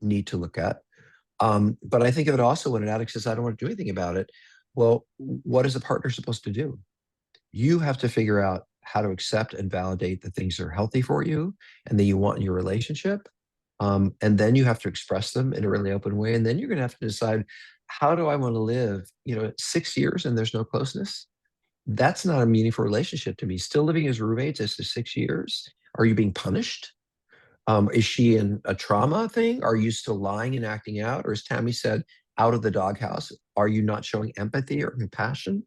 need to look at. But I think of it also when an addict says, I don't want to do anything about it. Well, what is a partner supposed to do? You have to figure out how to accept and validate that things are healthy for you and that you want in your relationship. And then you have to express them in a really open way. And then you're going to have to decide, how do I want to live? 6 years and there's no closeness. That's not a meaningful relationship to me. Still living as roommates after 6 years. Are you being punished? Is she in a trauma thing? Are you still lying and acting out? Or as Tammy said, out of the doghouse, are you not showing empathy or compassion?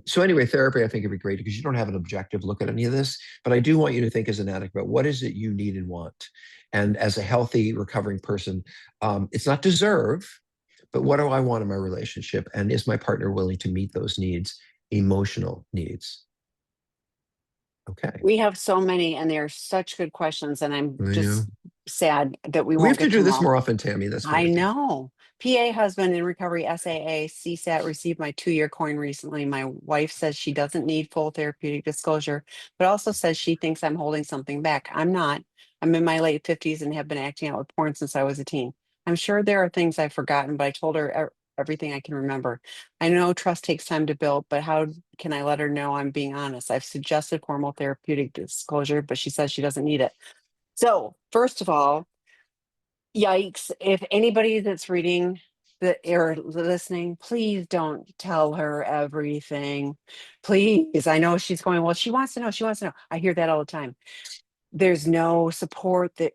So anyway, therapy, I think would be great because you don't have an objective look at any of this, but I do want you to think as an addict about what is it you need and want. And as a healthy, recovering person, it's not deserve, but what do I want in my relationship? And is my partner willing to meet those needs, emotional needs? Okay. We have so many, and they're such good questions, and I'm Yeah. just sad that we We won't have to get to do them this all. more often, Tammy. That's what I I think. know. PA husband in recovery, SAA, CSAT received my 2-year coin recently. My wife says she doesn't need full therapeutic disclosure, but also says she thinks I'm holding something back. I'm not. I'm in my late 50s and have been acting out with porn since I was a teen. I'm sure there are things I've forgotten, but I told her everything I can remember. I know trust takes time to build, but how can I let her know I'm being honest? I've suggested formal therapeutic disclosure, but she says she doesn't need it. So, first of all, yikes. If anybody that's reading the or listening, please don't tell her everything. Please. I know she's going, well, she wants to know. She wants to know. I hear that all the time. There's no support, that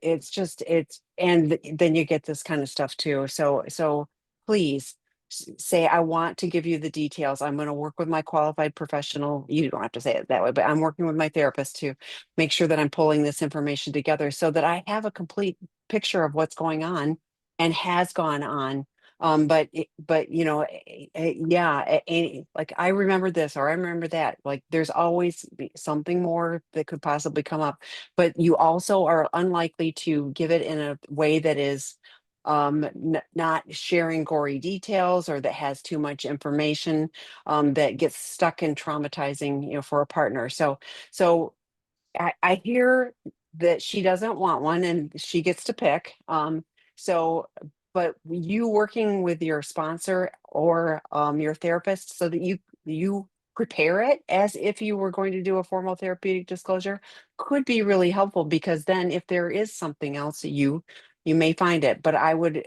and then you get this kind of stuff too. So please say, I want to give you the details. I'm going to work with my qualified professional. You don't have to say it that way, but I'm working with my therapist to make sure that I'm pulling this information together so that I have a complete picture of what's going on and has gone on. But yeah, like I remember this or I remember that. Like there's always something more that could possibly come up, but you also are unlikely to give it in a way that is not sharing gory details or that has too much information that gets stuck in traumatizing, for a partner. So I hear that she doesn't want one and she gets to pick. So, but you working with your sponsor or your therapist so that you prepare it as if you were going to do a formal therapeutic disclosure could be really helpful, because then if there is something else, you may find it. But I would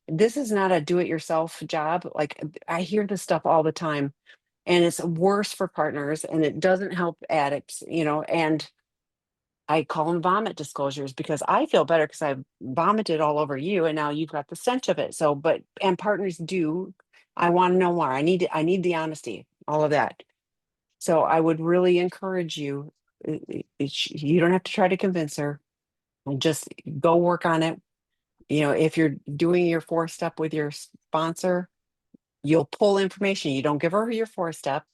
this is not a do-it-yourself job. Like I hear this stuff all the time, and it's worse for partners and it doesn't help addicts, and I call them vomit disclosures because I feel better because I've vomited all over you and now you've got the stench of it. So, and partners do, I want to know more. I need the honesty, all of that. So I would really encourage you, you don't have to try to convince her. Just go work on it. If you're doing your 4-step with your sponsor, you'll pull information. You don't give her your 4-step,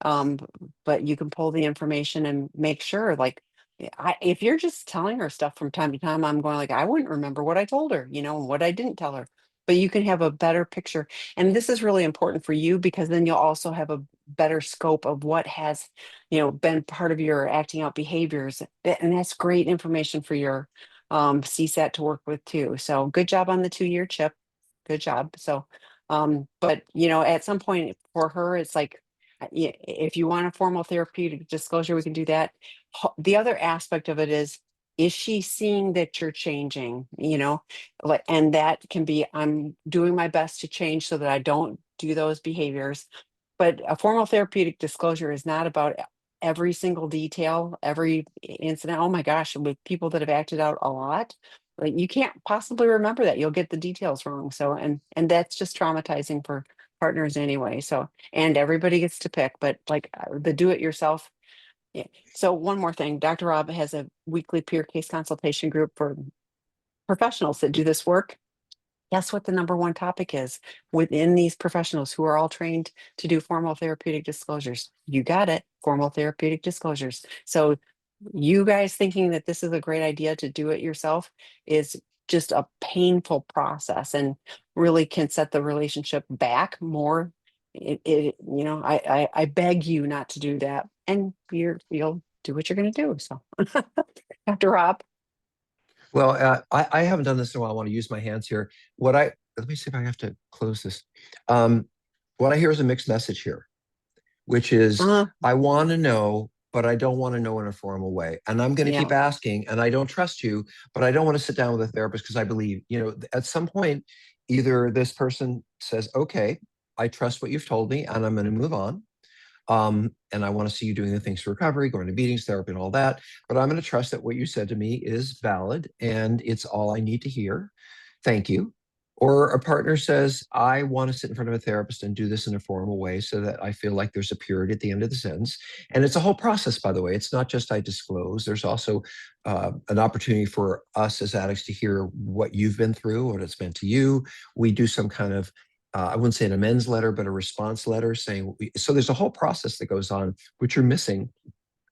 um, but you can pull the information and make sure, like, if you're just telling her stuff from time to time, I'm going like, I wouldn't remember what I told her, and what I didn't tell her. But you can have a better picture. And this is really important for you because then you'll also have a better scope of what has, been part of your acting out behaviors. And that's great information for your CSAT to work with too. So good job on the 2-year chip. Good job. So but at some point for her, it's like, if you want a formal therapeutic disclosure, we can do that. The other aspect of it is she seeing that you're changing, like, and that can be, I'm doing my best to change so that I don't do those behaviors. But a formal therapeutic disclosure is not about every single detail, every incident. Oh my gosh, with people that have acted out a lot, like you can't possibly remember that. You'll get the details wrong. So, and that's just traumatizing for partners anyway. So, and everybody gets to pick, but like the do it yourself. Yeah. So one more thing, Dr. Rob has a weekly peer case consultation group for professionals that do this work. Guess what the number one topic is within these professionals who are all trained to do formal therapeutic disclosures? You got it, formal therapeutic disclosures. So you guys thinking that this is a great idea to do it yourself is just a painful process and really can set the relationship back more. I beg you not to do that, and you'll do what you're going to do. So, Dr. Rob. Well, I haven't done this in a while. I want to use my hands here. Let me see if I have to close this. Um, what I hear is a mixed message here, which is uh I want to know, but I don't want to know in a formal way. And I'm going to yeah. keep asking, and I don't trust you, but I don't want to sit down with a therapist because I believe, at some point, either this person says, okay, I trust what you've told me, and I'm going to move on. And I want to see you doing the things for recovery, going to meetings, therapy, and all that. But I'm going to trust that what you said to me is valid and it's all I need to hear. Thank you. Or a partner says, I want to sit in front of a therapist and do this in a formal way so that I feel like there's a period at the end of the sentence. And it's a whole process, by the way. It's not just I disclose, there's also an opportunity for us as addicts to hear what you've been through, what it's meant to you. We do some kind of I wouldn't say an amends letter, but a response letter saying, so there's a whole process that goes on, which you're missing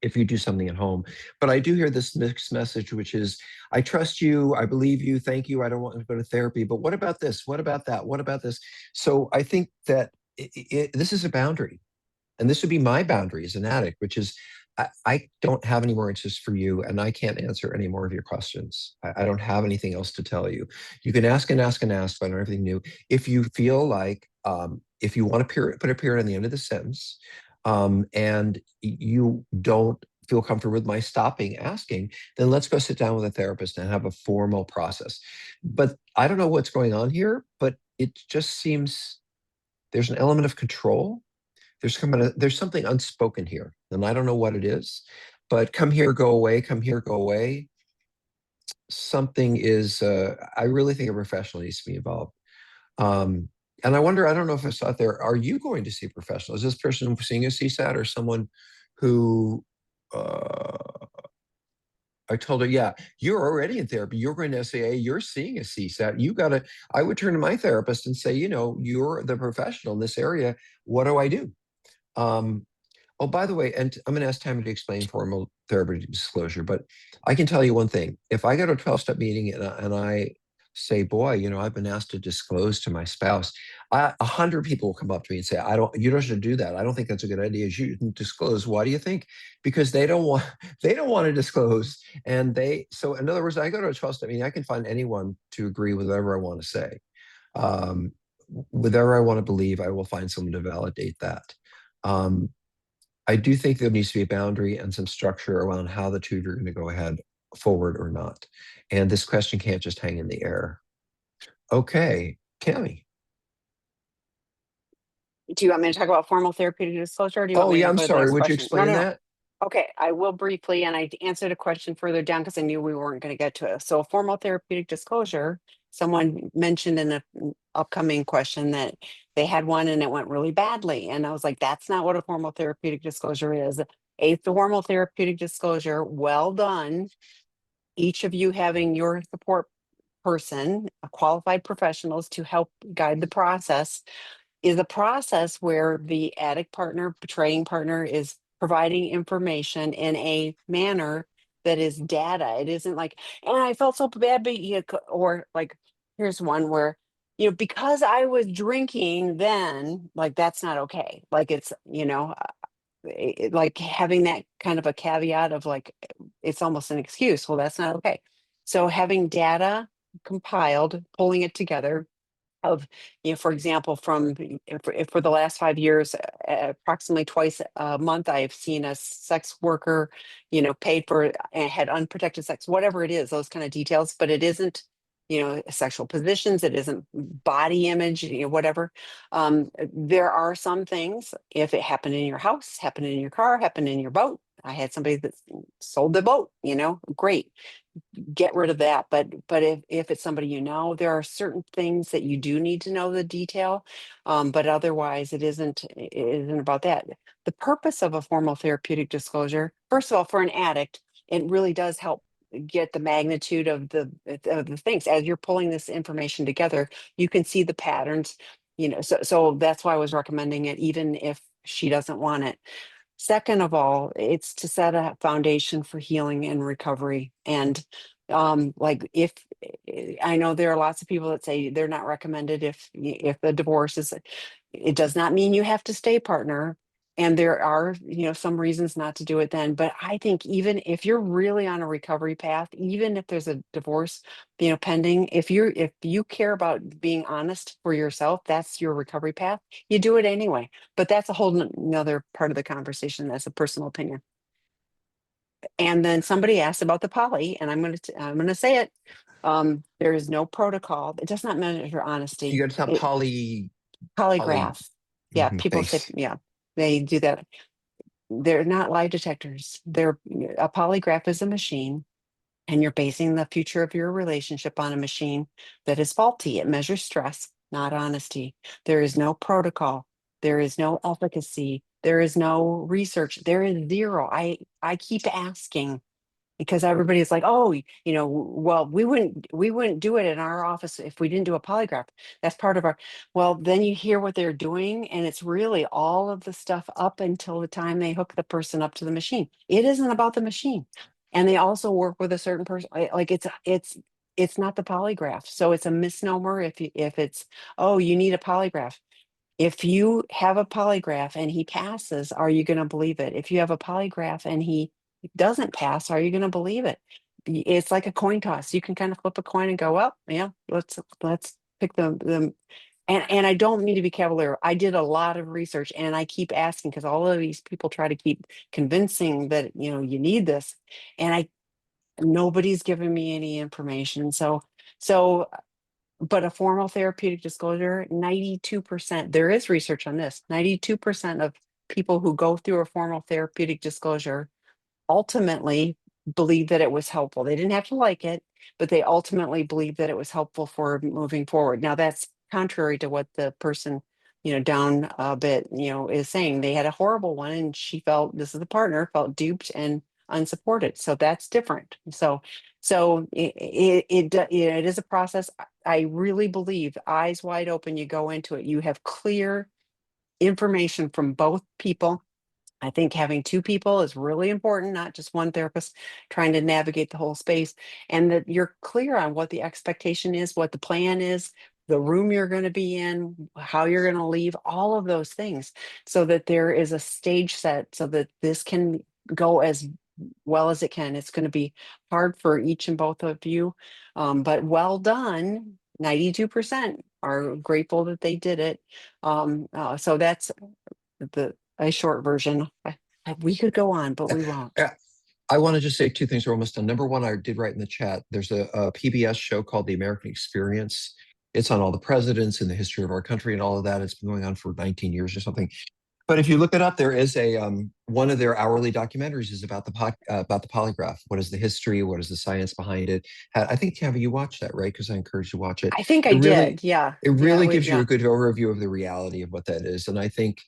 if you do something at home. But I do hear this mixed message, which is, I trust you, I believe you, thank you, I don't want to go to therapy, but what about this? What about that? What about this? So I think that this is a boundary. And this would be my boundary as an addict, which is I don't have any more answers for you, and I can't answer any more of your questions. I don't have anything else to tell you. You can ask and ask and ask, but I don't have anything new. If you feel like, if you want to put a period on the end of the sentence, and you don't feel comfortable with my stopping asking, then let's go sit down with a therapist and have a formal process. But I don't know what's going on here, but it just seems there's an element of control. There's something unspoken here, and I don't know what it is, but come here, go away, come here, go away. Something is, I really think a professional needs to be involved. Um, and I wonder, I don't know if it's out there, are you going to see a professional? Is this person seeing a CSAT or someone who, I told her, yeah, you're already in therapy. You're going to SAA. You're seeing a CSAT. I would turn to my therapist and say, you're the professional in this area. What do I do? Um, Oh, by the way, and I'm going to ask Tammy to explain formal therapy disclosure, but I can tell you one thing. If I go to a 12-step meeting and I say, boy, I've been asked to disclose to my spouse, 100 people will come up to me and say, you don't should do that. I don't think that's a good idea. You shouldn't disclose. Why do you think? Because they don't want, they don't want to disclose. So in other words, I go to a 12-step meeting, I can find anyone to agree with whatever I want to say. Um, Whatever I want to believe, I will find someone to validate that. Um, I do think there needs to be a boundary and some structure around how the two are going to go ahead forward or not. And this question can't just hang in the air. Okay, Cami. Do you want me to talk about formal therapeutic disclosure, or do you want Oh, me yeah, to I'm go to the sorry. next Would you question? No, explain no, no. that? Okay, I will briefly, and I answered a question further down because I knew we weren't going to get to it. So, a formal therapeutic disclosure, someone mentioned in an upcoming question that they had one and it went really badly. And I was like, that's not what a formal therapeutic disclosure is. A formal therapeutic disclosure, well done. Each of you having your support person, qualified professionals to help guide the process, is a process where the addict partner, betraying partner is providing information in a manner that is data. It isn't like, and I felt so bad, but or like, here's one where, because I was drinking then, like, that's not okay. Like, it's, like having that kind of a caveat of like, it's almost an excuse. Well, that's not okay. So having data compiled, pulling it together of, for example, from if for the last 5 years, approximately twice a month, I've seen a sex worker, paid for and had unprotected sex, whatever it is, those kind of details, but it isn't, sexual positions, it isn't body image, whatever. There are some things, if it happened in your house, happened in your car, happened in your boat, I had somebody that sold the boat, great, get rid of that. But if it's somebody there are certain things that you do need to know the detail. But otherwise it isn't about that. The purpose of a formal therapeutic disclosure, first of all, for an addict, it really does help get the magnitude of the things. As you're pulling this information together, you can see the patterns, so that's why I was recommending it, even if she doesn't want it. Second of all, it's to set a foundation for healing and recovery. And like if I know there are lots of people that say they're not recommended if the divorce is, it does not mean you have to stay partner. And there are, some reasons not to do it then. But I think even if you're really on a recovery path, even if there's a divorce, pending, if you care about being honest for yourself, that's your recovery path. You do it anyway. But that's a whole nother part of the conversation. That's a personal opinion. And then somebody asked about the poly, and I'm gonna say it. There is no protocol. It does not measure You honesty. got to sound It poly polygraph. Yeah, people say, base. yeah, they do that. They're not lie detectors. They're A polygraph is a machine, and you're basing the future of your relationship on a machine that is faulty. It measures stress, not honesty. There is no protocol. There is no efficacy. There is no research. There is zero. I keep asking because everybody's like, oh, well, we wouldn't do it in our office if we didn't do a polygraph. That's part of our, well, then you hear what they're doing, and it's really all of the stuff up until the time they hook the person up to the machine. It isn't about the machine. And they also work with a certain person. Like it's not the polygraph. So it's a misnomer if it's, oh, you need a polygraph. If you have a polygraph and he passes, are you going to believe it? If you have a polygraph and he doesn't pass, are you going to believe it? It's like a coin toss. You can kind of flip a coin and go, well, yeah, let's pick the and I don't mean to be cavalier. I did a lot of research and I keep asking because all of these people try to keep convincing that you need this. And I nobody's giving me any information. So but a formal therapeutic disclosure, 92%, there is research on this, 92% of people who go through a formal therapeutic disclosure ultimately believe that it was helpful. They didn't have to like it, but they ultimately believe that it was helpful for moving forward. Now that's contrary to what the person, down a bit, is saying. They had a horrible one and she felt, this is the partner, felt duped and unsupported. So that's different. So it is a process. I really believe eyes wide open, you go into it, you have clear information from both people. I think having two people is really important, not just one therapist trying to navigate the whole space, and that you're clear on what the expectation is, what the plan is, the room you're going to be in, how you're going to leave, all of those things, so that there is a stage set so that this can go as well as it can. It's going to be hard for each and both of you, but well done. 92% are grateful that they did it. So that's the a short version. We could go on, but we won't. Yeah, I want to just say two things. We're almost done. Number one, I did write in the chat. There's a PBS show called The American Experience. It's on all the presidents and the history of our country and all of that. It's been going on for 19 years or something. But if you look it up, there is a one of their hourly documentaries is about the polygraph. What is the history? What is the science behind it? I think Tammy, you watched that, right? Because I encouraged you to watch it. I think I It really, did. Yeah. it Yeah. really We, gives you a yeah. good overview of the reality of what that is, and I think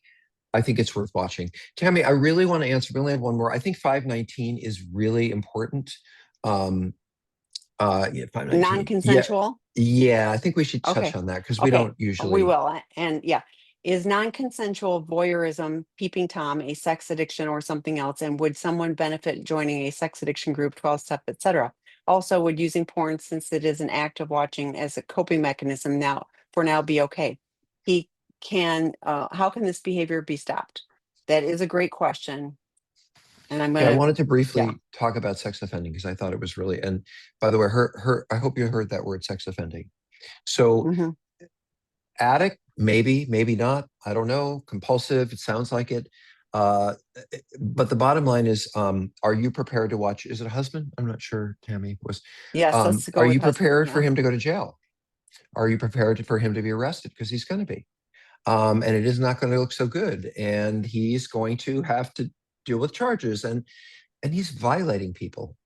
it's worth watching. Tammy, I really want to answer. We only have one more. I think 519 is really important. Um, yeah, 519. Yeah, Non-consensual. yeah. I think we should touch Okay. on that because we Okay. don't We usually. will. And yeah. Is non-consensual voyeurism, peeping Tom, a sex addiction or something else? And would someone benefit joining a sex addiction group, 12 step, etc.? Also, would using porn, since it is an act of watching as a coping mechanism now be okay? He how can this behavior be stopped? That is a great question. And I'm Yeah, I gonna, wanted to yeah. briefly talk about sex offending because I thought it was really. And by the way, her. I hope you heard that word, sex offending. So Mhm. addict, maybe, maybe not. I don't know. Compulsive. It sounds like it. Uh, but the bottom line is, are you prepared to watch? Is it a husband? I'm not sure. Tammy was. Yes, let's Are go with you husband. prepared for Yeah. him to go to jail? Are you prepared for him to be arrested? Because he's going to be. And it is not going to look so good. And he's going to have to deal with charges. And he's violating people.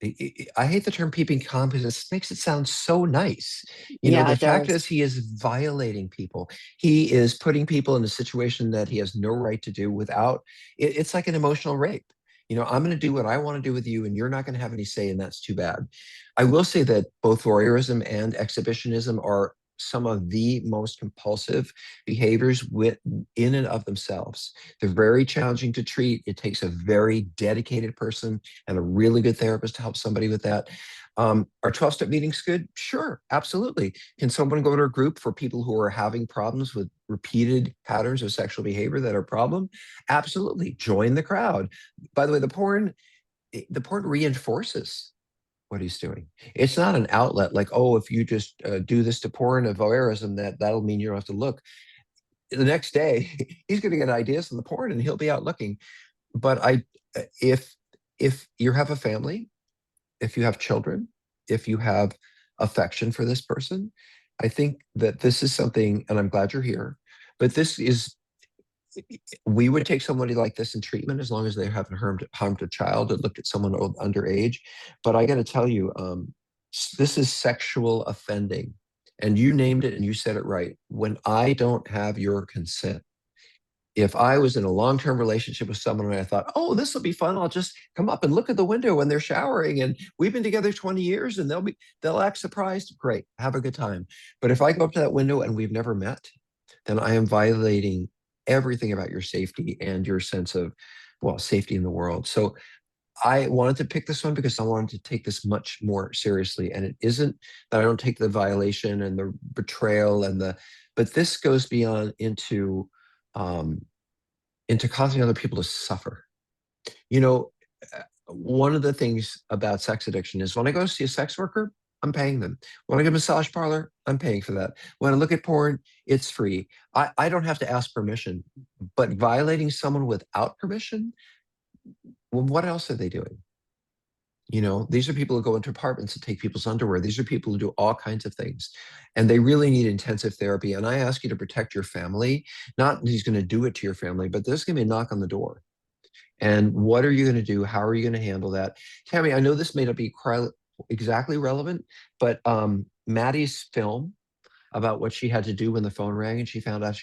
I hate the term peeping Tom because it makes it sound so nice. You know, Yeah, the it fact does. is he is violating people. He is putting people in a situation that he has no right to do without, it's like an emotional rape. You know, I'm going to do what I want to do with you, and you're not going to have any say, and that's too bad. I will say that both voyeurism and exhibitionism are some of the most compulsive behaviors in and of themselves. They're very challenging to treat. It takes a very dedicated person and a really good therapist to help somebody with that. Are 12-step meetings good? Sure, absolutely. Can someone go to a group for people who are having problems with repeated patterns of sexual behavior that are a problem? Absolutely. Join the crowd. By the way, the porn reinforces what he's doing. It's not an outlet like, oh, if you just do this to porn of voyeurism, that'll mean you don't have to look. The next day, he's going to get ideas from the porn, and he'll be out looking. But if if you have a family, if you have children, if you have affection for this person, I think that this is something, and I'm glad you're here, but this is, we would take somebody like this in treatment as long as they haven't harmed a child or looked at someone underage. But I got to tell you, this is sexual offending. And you named it and you said it right. When I don't have your consent, if I was in a long-term relationship with someone and I thought, oh, this will be fun, I'll just come up and look at the window when they're showering and we've been together 20 years and they'll act surprised. Great, have a good time. But if I go up to that window and we've never met, then I am violating everything about your safety and your sense of, well, safety in the world. So I wanted to pick this one because I wanted to take this much more seriously. And it isn't that I don't take the violation and the betrayal but this goes beyond um, into causing other people to suffer. You know, one of the things about sex addiction is when I go see a sex worker, I'm paying them. When I go to a massage parlor, I'm paying for that. When I look at porn, it's free. I don't have to ask permission, but violating someone without permission, well, what else are they doing? You know, these are people who go into apartments and take people's underwear. These are people who do all kinds of things, and they really need intensive therapy. And I ask you to protect your family. Not that he's going to do it to your family, but there's going to be a knock on the door. And what are you going to do? How are you going to handle that? Tammy, I know this may not be exactly relevant, but Maddie's film about what she had to do when the phone rang and she found out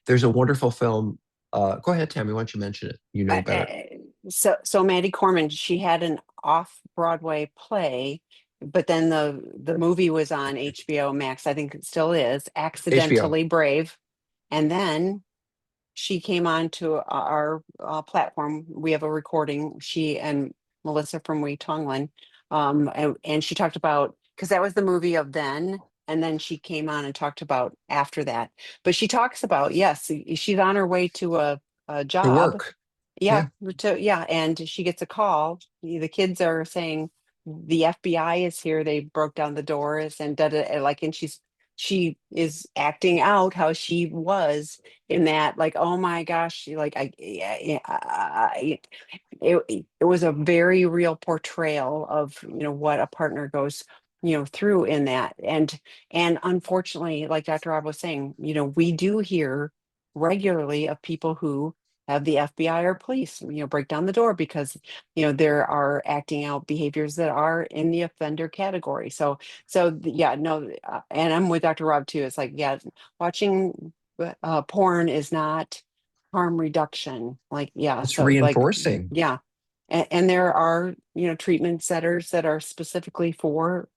there's a wonderful film. Go ahead, Tammy. Why don't you mention it? You know better. So Maddie Corman, she had an off-Broadway play, but then the movie was on HBO Max. I think it still is, HBO. Accidentally Brave. And then she came on to our platform. We have a recording, she and Melissa from Wee Tonglen. And she talked about, because that was the movie of then, and then she came on and talked about after that. But she talks about, yes, she's on her way to a To job. work. Yeah, Yeah. and she gets a call. The kids are saying the FBI is here. They broke down the doors and like, and she is acting out how she was in that, like, oh my gosh, like it was a very real portrayal of, what a partner goes, through in that. And unfortunately, like Dr. Rob was saying, we do hear regularly of people who have the FBI or police, break down the door because, there are acting out behaviors that are in the offender category. Yeah, no, and I'm with Dr. Rob too. It's like, yeah, watching porn is not harm reduction. Like, yeah, It's so like, reinforcing. yeah. And there are, treatment centers that are specifically for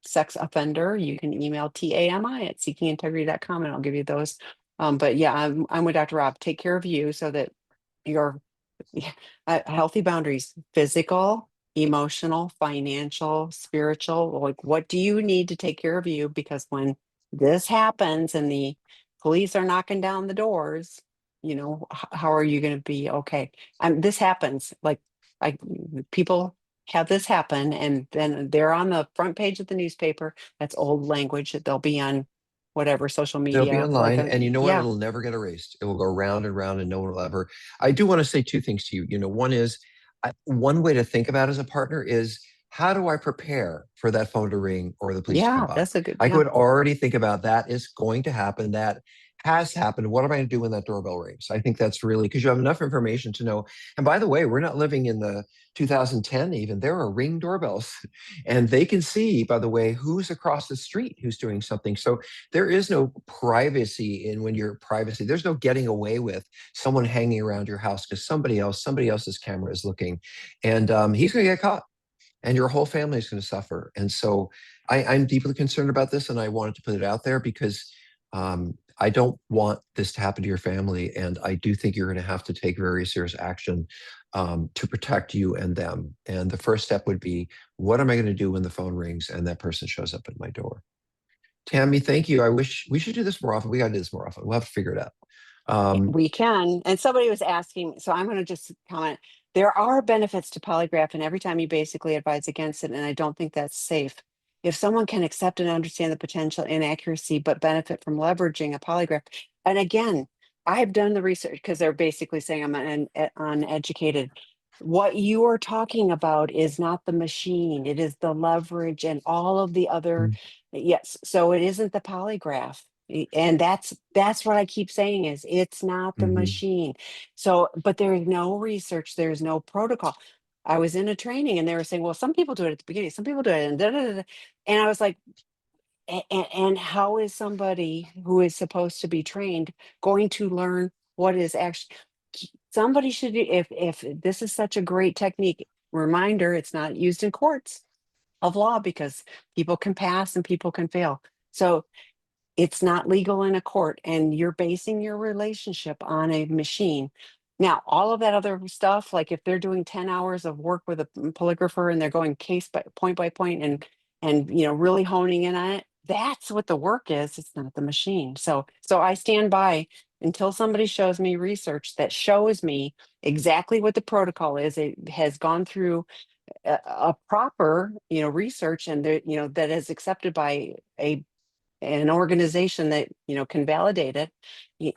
sex offender. You can email TAMI@seekingintegrity.com and I'll give you those. But yeah, I'm with Dr. Rob. Take care of you so that your healthy boundaries, physical, emotional, financial, spiritual. Like, what do you need to take care of you? Because when this happens and the police are knocking down the doors, how are you going to be okay? This happens. Like people have this happen, and then they're on the front page of the newspaper. That's old language that they'll be on whatever social They'll be media, like, online, and you know what? yeah, It'll never get erased. It will go round and round, and no one will ever. I do want to say two things to you. You know, one is one way to think about as a partner is how do I prepare for that phone to ring or the police to come yeah, by? that's a good, I yeah. could already think about that is going to happen. That has happened. What am I going to do when that doorbell rings? I think that's really because you have enough information to know. And by the way, we're not living in the 2010 even. There are Ring doorbells, and they can see, by the way, who's across the street who's doing something. So there is no privacy in when you're privacy. There's no getting away with someone hanging around your house because somebody else's camera is looking, and he's going to get caught and your whole family is going to suffer. And so I'm deeply concerned about this, and I wanted to put it out there because I don't want this to happen to your family, and I do think you're going to have to take very serious action to protect you and them. And the first step would be, what am I going to do when the phone rings and that person shows up at my door? Tammy, thank you. I wish we should do this more often. We got to do this more often. We'll have to figure it out. Um, We can. And somebody was asking, so I'm going to just comment. There are benefits to polygraph, and every time you basically advise against it, and I don't think that's safe. If someone can accept and understand the potential inaccuracy, but benefit from leveraging a polygraph, and again, I've done the research because they're basically saying I'm uneducated. What you are talking about is not the machine, it is the leverage and all of the other. Yes, so it isn't the polygraph. And that's what I keep saying is it's not the mhm, machine. So, but there's no research, there's no protocol. I was in a training and they were saying, well, some people do it at the beginning, some people do it, and da, da, da, da." And I was like, and how is somebody who is supposed to be trained going to learn what is actually somebody should be if this is such a great technique, reminder, it's not used in courts of law because people can pass and people can fail. So it's not legal in a court and you're basing your relationship on a machine. Now, all of that other stuff, like if they're doing 10 hours of work with a polygrapher and they're going case by point and really honing in on it, that's what the work is. It's not the machine. So I stand by until somebody shows me research that shows me exactly what the protocol is. It has gone through a proper, research and that is accepted by an organization that can validate it,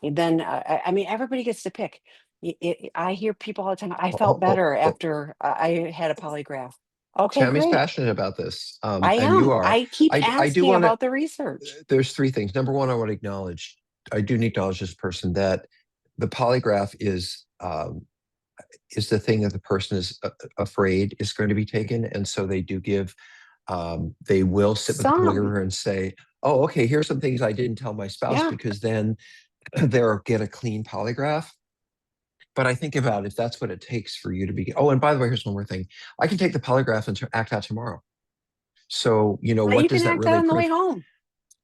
then I mean everybody gets to pick. I hear people all the time. I felt oh, oh, better oh. after I had a polygraph. Okay, Tammy's great. passionate about this, I and you am. are. I keep I do asking want to. about the research. There's three things. Number one, I want to acknowledge. I do need to acknowledge this person that the polygraph is the thing that the person is afraid is going to be taken, and so they do give. They will sit with the Some, polygrapher and say, "Oh, okay, here's some things I didn't tell my spouse," yeah. because then they'll get a clean polygraph. But I think about if that's what it takes for you to be. Oh, and by the way, here's one more thing. I can take the polygraph and act out tomorrow. So, You what can does that act out really on the way prove? home.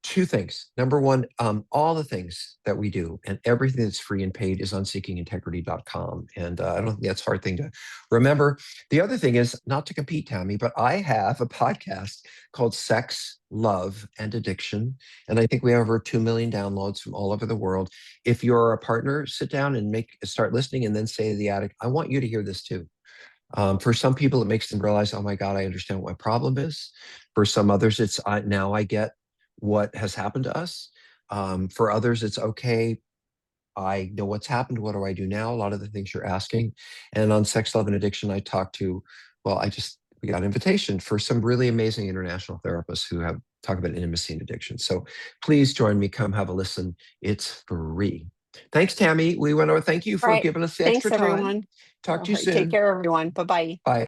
Two things. Number one, all the things that we do and everything that's free and paid is on seekingintegrity.com. And I don't think that's a hard thing to remember. The other thing is not to compete, Tammy, but I have a podcast called Sex, Love, and Addiction. And I think we have over 2 million downloads from all over the world. If you're a partner, sit down and start listening and then say to the addict, I want you to hear this too. For some people, it makes them realize, oh my God, I understand what my problem is. For some others, it's now I get what has happened to us. For others, it's okay. I know what's happened. What do I do now? A lot of the things you're asking. And on sex, love, and addiction, I talked to, well, we got an invitation for some really amazing international therapists who have talk about intimacy and addiction. So please join me. Come have a listen. It's free. Thanks, Tammy. We want to thank you All for right. giving us the Thanks, extra time. everyone. Talk All to you right. Take soon. care, everyone. Bye bye. Bye.